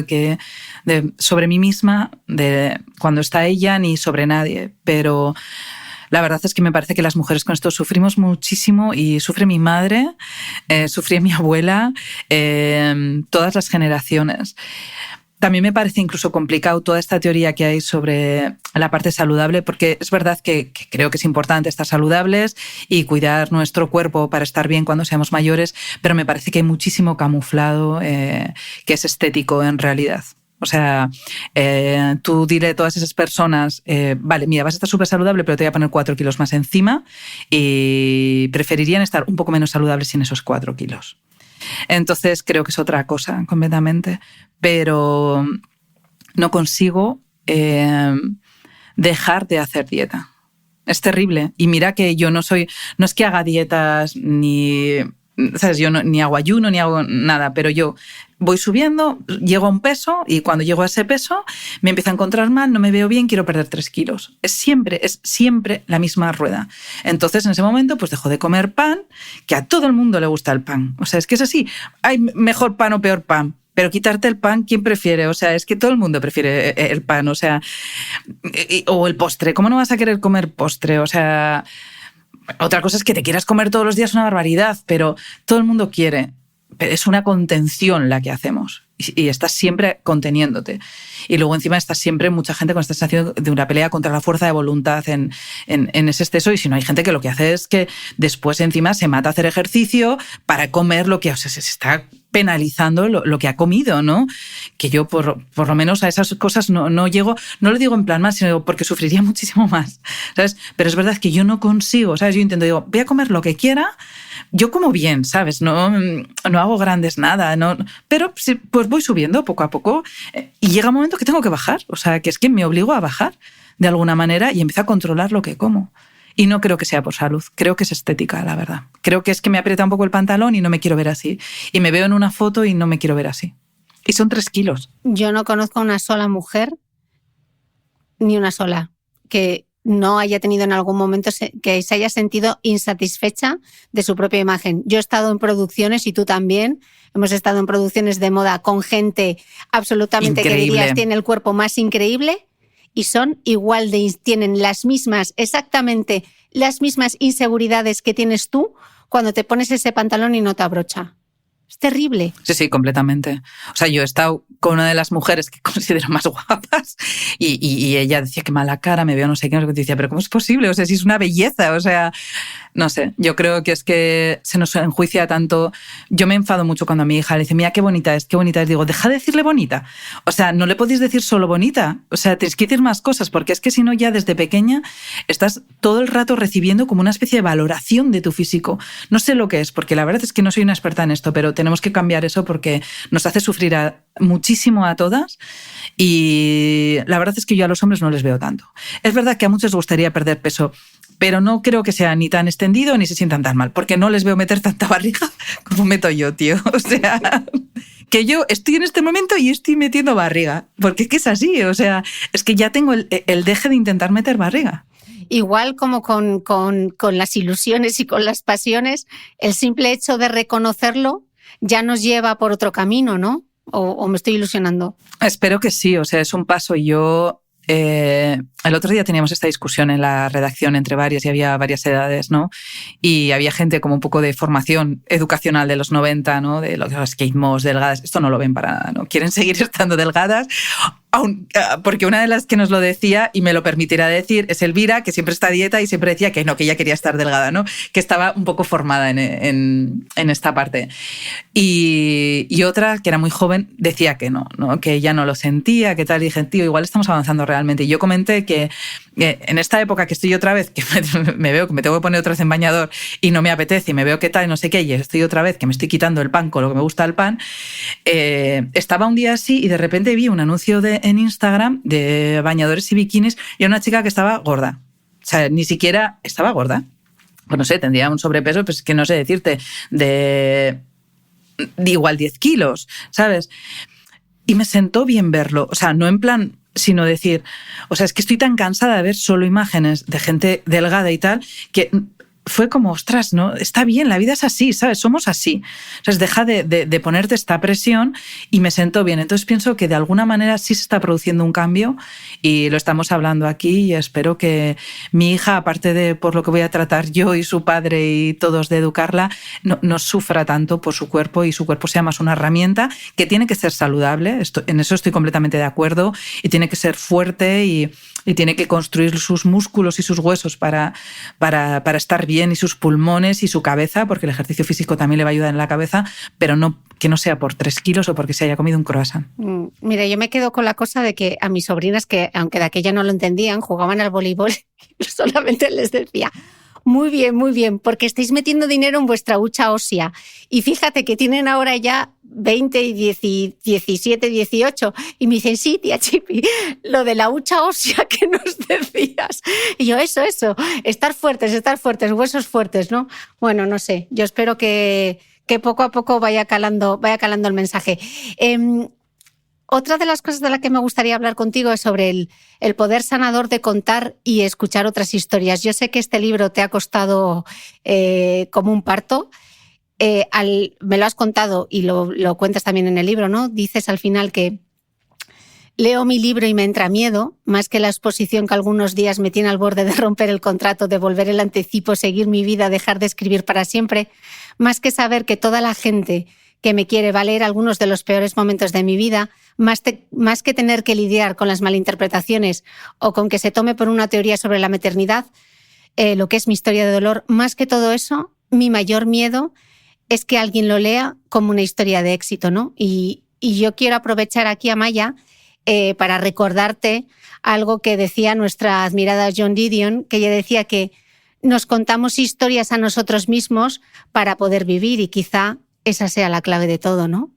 Sobre mí misma, de cuando está ella, ni sobre nadie. Pero la verdad es que me parece que las mujeres con esto sufrimos muchísimo y sufre mi madre, sufría mi abuela, todas las generaciones. También me parece incluso complicado toda esta teoría que hay sobre la parte saludable, porque es verdad que creo que es importante estar saludables y cuidar nuestro cuerpo para estar bien cuando seamos mayores, pero me parece que hay muchísimo camuflado que es estético en realidad. O sea, tú dile a todas esas personas, vale, mira, vas a estar súper saludable, pero te voy a poner 4 kilos más encima y preferirían estar un poco menos saludables sin esos 4 kilos. Entonces creo que es otra cosa completamente, pero no consigo dejar de hacer dieta. Es terrible. Y mira que yo no es que haga dietas ni, ¿sabes? Yo ni hago ayuno ni hago nada, pero yo voy subiendo, llego a un peso y cuando llego a ese peso me empiezo a encontrar mal, no me veo bien, quiero perder 3 kilos. Es siempre la misma rueda. Entonces en ese momento pues dejo de comer pan, que a todo el mundo le gusta el pan. O sea, es que es así. Hay mejor pan o peor pan. Pero quitarte el pan, ¿quién prefiere? O sea, es que todo el mundo prefiere el pan. O sea, o el postre. ¿Cómo no vas a querer comer postre? O sea, otra cosa es que te quieras comer todos los días una barbaridad, pero todo el mundo quiere. Pero es una contención la que hacemos y estás siempre conteniéndote. Y luego encima estás siempre mucha gente con esta sensación de una pelea contra la fuerza de voluntad en ese exceso. Y si no, hay gente que lo que hace es que después encima se mata a hacer ejercicio para comer lo que, o sea, se está penalizando lo que ha comido, ¿no? Que yo por lo menos a esas cosas no llego, no lo digo en plan mal, sino porque sufriría muchísimo más, ¿sabes? Pero es verdad que yo no consigo, ¿sabes? Yo intento, digo, voy a comer lo que quiera, yo como bien, ¿sabes? No hago grandes nada, no, pero sí, pues voy subiendo poco a poco y llega un momento que tengo que bajar, o sea, que es que me obligo a bajar de alguna manera y empiezo a controlar lo que como. Y no creo que sea por salud, creo que es estética, la verdad. Creo que es que me aprieta un poco el pantalón y no me quiero ver así. Y me veo en una foto y no me quiero ver así. Y son 3 kilos. Yo no conozco a una sola mujer, ni una sola, que no haya tenido en algún momento que se haya sentido insatisfecha de su propia imagen. Yo he estado en producciones y tú también. Hemos estado en producciones de moda con gente absolutamente increíble, que dirías tiene el cuerpo más increíble. Y son igual tienen exactamente las mismas inseguridades que tienes tú cuando te pones ese pantalón y no te abrocha. Es terrible. Sí, completamente. O sea, yo he estado con una de las mujeres que considero más guapas y ella decía que mala cara, me veo no sé qué, decía, pero ¿cómo es posible? O sea, si es una belleza, o sea, No sé, yo creo que es que se nos enjuicia tanto. Yo me enfado mucho cuando a mi hija le dice, mira qué bonita es, qué bonita es. Digo, deja de decirle bonita. O sea, no le podéis decir solo bonita. O sea, tienes que decir más cosas, porque es que si no, ya desde pequeña estás todo el rato recibiendo como una especie de valoración de tu físico. No sé lo que es, porque la verdad es que no soy una experta en esto, pero tenemos que cambiar eso porque nos hace sufrir muchísimo a todas. Y la verdad es que yo a los hombres no les veo tanto. Es verdad que a muchos les gustaría perder peso, pero no creo que sea ni tan extendido ni se sientan tan mal, porque no les veo meter tanta barriga como meto yo, tío. O sea, que yo estoy en este momento y estoy metiendo barriga, porque es que es así, o sea, es que ya tengo el deje de intentar meter barriga. Igual como con las ilusiones y con las pasiones, el simple hecho de reconocerlo ya nos lleva por otro camino, ¿no? ¿O me estoy ilusionando? Espero que sí, o sea, es un paso. Yo el otro día teníamos esta discusión en la redacción entre varias y había varias edades, ¿no? Y había gente como un poco de formación educacional de los 90, ¿no? De los skate mods, delgadas. Esto no lo ven para nada, ¿no? Quieren seguir estando delgadas. Porque una de las que nos lo decía, y me lo permitirá decir, es Elvira, que siempre está a dieta y siempre decía que no, que ella quería estar delgada, ¿no? Que estaba un poco formada en esta parte. Y otra, que era muy joven, decía que no, que ella no lo sentía, que tal. Y dije, tío, igual estamos avanzando realmente. Y yo comenté que en esta época que estoy otra vez, que me veo que me tengo que poner otra vez en bañador y no me apetece y me veo que tal y no sé qué, y estoy otra vez que me estoy quitando el pan con lo que me gusta el pan, estaba un día así y de repente vi un anuncio en Instagram de bañadores y bikinis y era una chica que estaba gorda. O sea, ni siquiera estaba gorda. Pues no sé, tendría un sobrepeso, pues que no sé decirte, de igual 10 kilos, ¿sabes? Y me sentó bien verlo. O sea, no en plan, sino decir, o sea, es que estoy tan cansada de ver solo imágenes de gente delgada y tal, que fue como, ostras, ¿no? Está bien, la vida es así, ¿sabes? Somos así. Entonces, deja de ponerte esta presión y me sentó bien. Entonces, pienso que de alguna manera sí se está produciendo un cambio y lo estamos hablando aquí y espero que mi hija, aparte de por lo que voy a tratar yo y su padre y todos de educarla, no sufra tanto por su cuerpo y su cuerpo sea más una herramienta que tiene que ser saludable. En eso estoy completamente de acuerdo y tiene que ser fuerte y tiene que construir sus músculos y sus huesos para estar bien y sus pulmones y su cabeza, porque el ejercicio físico también le va a ayudar en la cabeza, pero no que no sea por 3 kilos o porque se haya comido un croissant. Mira, yo me quedo con la cosa de que a mis sobrinas, que aunque de aquella no lo entendían, jugaban al voleibol y solamente les decía, muy bien, porque estáis metiendo dinero en vuestra hucha ósea. Y fíjate que tienen ahora ya 20 y 17, 18. Y me dicen, sí, tía Chipi, lo de la hucha ósea que nos decías. Y yo, eso, estar fuertes, huesos fuertes, ¿no? Bueno, no sé, yo espero que poco a poco vaya calando el mensaje. Otra de las cosas de las que me gustaría hablar contigo es sobre el poder sanador de contar y escuchar otras historias. Yo sé que este libro te ha costado como un parto. Me lo has contado y lo cuentas también en el libro, ¿no? Dices al final que leo mi libro y me entra miedo, más que la exposición que algunos días me tiene al borde de romper el contrato, de volver el anticipo, seguir mi vida, dejar de escribir para siempre, más que saber que toda la gente que me quiere va a leer algunos de los peores momentos de mi vida, más que tener que lidiar con las malinterpretaciones o con que se tome por una teoría sobre la maternidad, lo que es mi historia de dolor, más que todo eso, mi mayor miedo es que alguien lo lea como una historia de éxito, ¿no? Y yo quiero aprovechar aquí, Amaya, para recordarte algo que decía nuestra admirada Joan Didion, que ella decía que nos contamos historias a nosotros mismos para poder vivir y quizá esa sea la clave de todo, ¿no?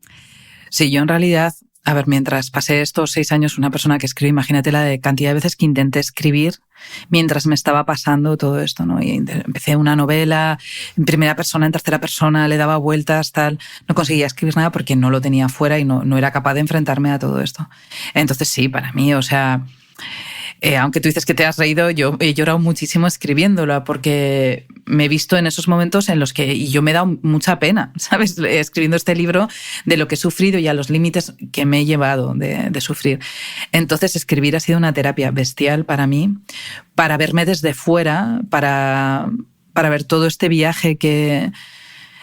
Sí, yo en realidad, a ver, mientras pasé estos 6 años una persona que escribe, imagínate la de cantidad de veces que intenté escribir mientras me estaba pasando todo esto, ¿no? Y empecé una novela en primera persona, en tercera persona, le daba vueltas, tal. No conseguía escribir nada porque no lo tenía fuera y no era capaz de enfrentarme a todo esto. Entonces sí, para mí, o sea, aunque tú dices que te has reído, yo he llorado muchísimo escribiéndola porque me he visto en esos momentos en los que y yo me he dado mucha pena, ¿sabes? Escribiendo este libro de lo que he sufrido y a los límites que me he llevado de sufrir. Entonces, escribir ha sido una terapia bestial para mí, para verme desde fuera, para ver todo este viaje que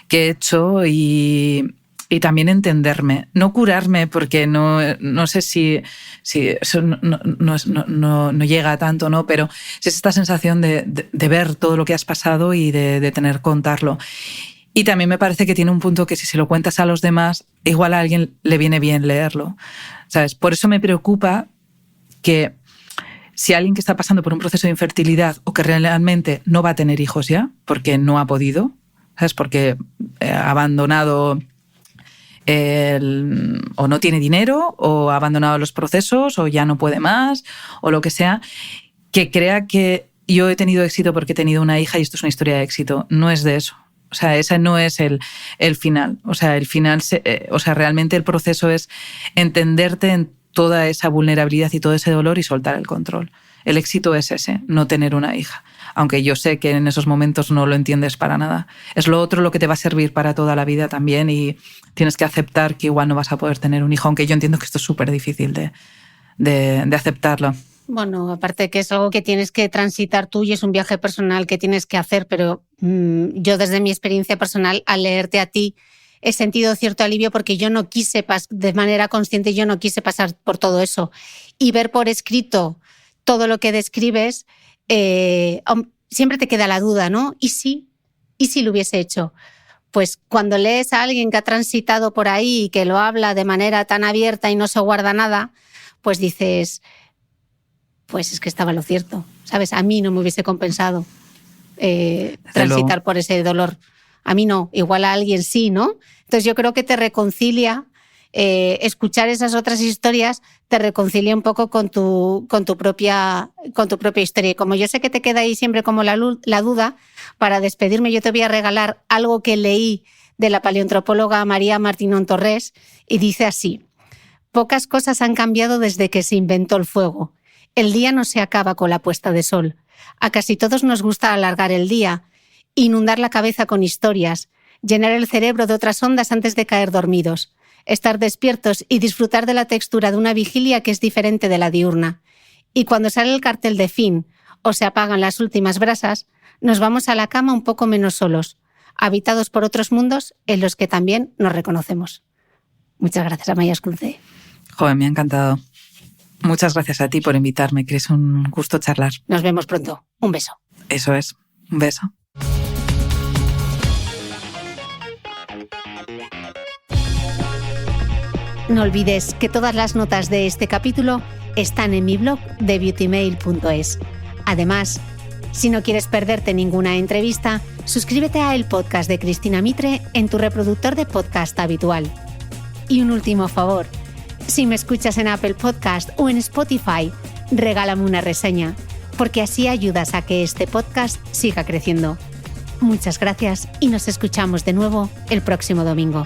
he hecho y y también entenderme, no curarme, porque no sé si eso no llega a tanto, ¿no? Pero es esta sensación de ver todo lo que has pasado y de tener que contarlo. Y también me parece que tiene un punto que si se lo cuentas a los demás, igual a alguien le viene bien leerlo, ¿sabes? Por eso me preocupa que si alguien que está pasando por un proceso de infertilidad o que realmente no va a tener hijos ya, porque no ha podido, ¿sabes? Porque ha abandonado o no tiene dinero, o ha abandonado los procesos, o ya no puede más, o lo que sea, que crea que yo he tenido éxito porque he tenido una hija y esto es una historia de éxito. No es de eso. O sea, ese no es el final. O sea, el final, realmente el proceso es entenderte en toda esa vulnerabilidad y todo ese dolor y soltar el control. El éxito es ese, no tener una hija. Aunque yo sé que en esos momentos no lo entiendes para nada. Es lo otro lo que te va a servir para toda la vida también, y tienes que aceptar que igual no vas a poder tener un hijo, aunque yo entiendo que esto es súper difícil de aceptarlo. Bueno, aparte que es algo que tienes que transitar tú y es un viaje personal que tienes que hacer, pero yo desde mi experiencia personal, al leerte a ti, he sentido cierto alivio porque yo no quise, de manera consciente, yo no quise pasar por todo eso. Y ver por escrito todo lo que describes, siempre te queda la duda, ¿no? ¿Y si lo hubiese hecho? Pues cuando lees a alguien que ha transitado por ahí y que lo habla de manera tan abierta y no se guarda nada, pues dices, pues es que estaba lo cierto, ¿sabes? A mí no me hubiese compensado transitar por ese dolor. A mí no, igual a alguien sí, ¿no? Entonces yo creo que te reconcilia, escuchar esas otras historias te reconcilia un poco con tu propia historia. Y como yo sé que te queda ahí siempre como la duda, para despedirme yo te voy a regalar algo que leí de la paleoantropóloga María Martínez Torres, y dice así: pocas cosas han cambiado desde que se inventó el fuego. El día no se acaba con la puesta de sol. A casi todos nos gusta alargar el día, inundar la cabeza con historias, llenar el cerebro de otras ondas antes de caer dormidos, estar despiertos y disfrutar de la textura de una vigilia que es diferente de la diurna. Y cuando sale el cartel de fin o se apagan las últimas brasas, nos vamos a la cama un poco menos solos, habitados por otros mundos en los que también nos reconocemos. Muchas gracias, Amaia Escunce. Joder, me ha encantado. Muchas gracias a ti por invitarme, que es un gusto charlar. Nos vemos pronto. Un beso. Eso es. Un beso. No olvides que todas las notas de este capítulo están en mi blog de beautymail.es. Además, si no quieres perderte ninguna entrevista, suscríbete a El Podcast de Cristina Mitre en tu reproductor de podcast habitual. Y un último favor, si me escuchas en Apple Podcast o en Spotify, regálame una reseña, porque así ayudas a que este podcast siga creciendo. Muchas gracias y nos escuchamos de nuevo el próximo domingo.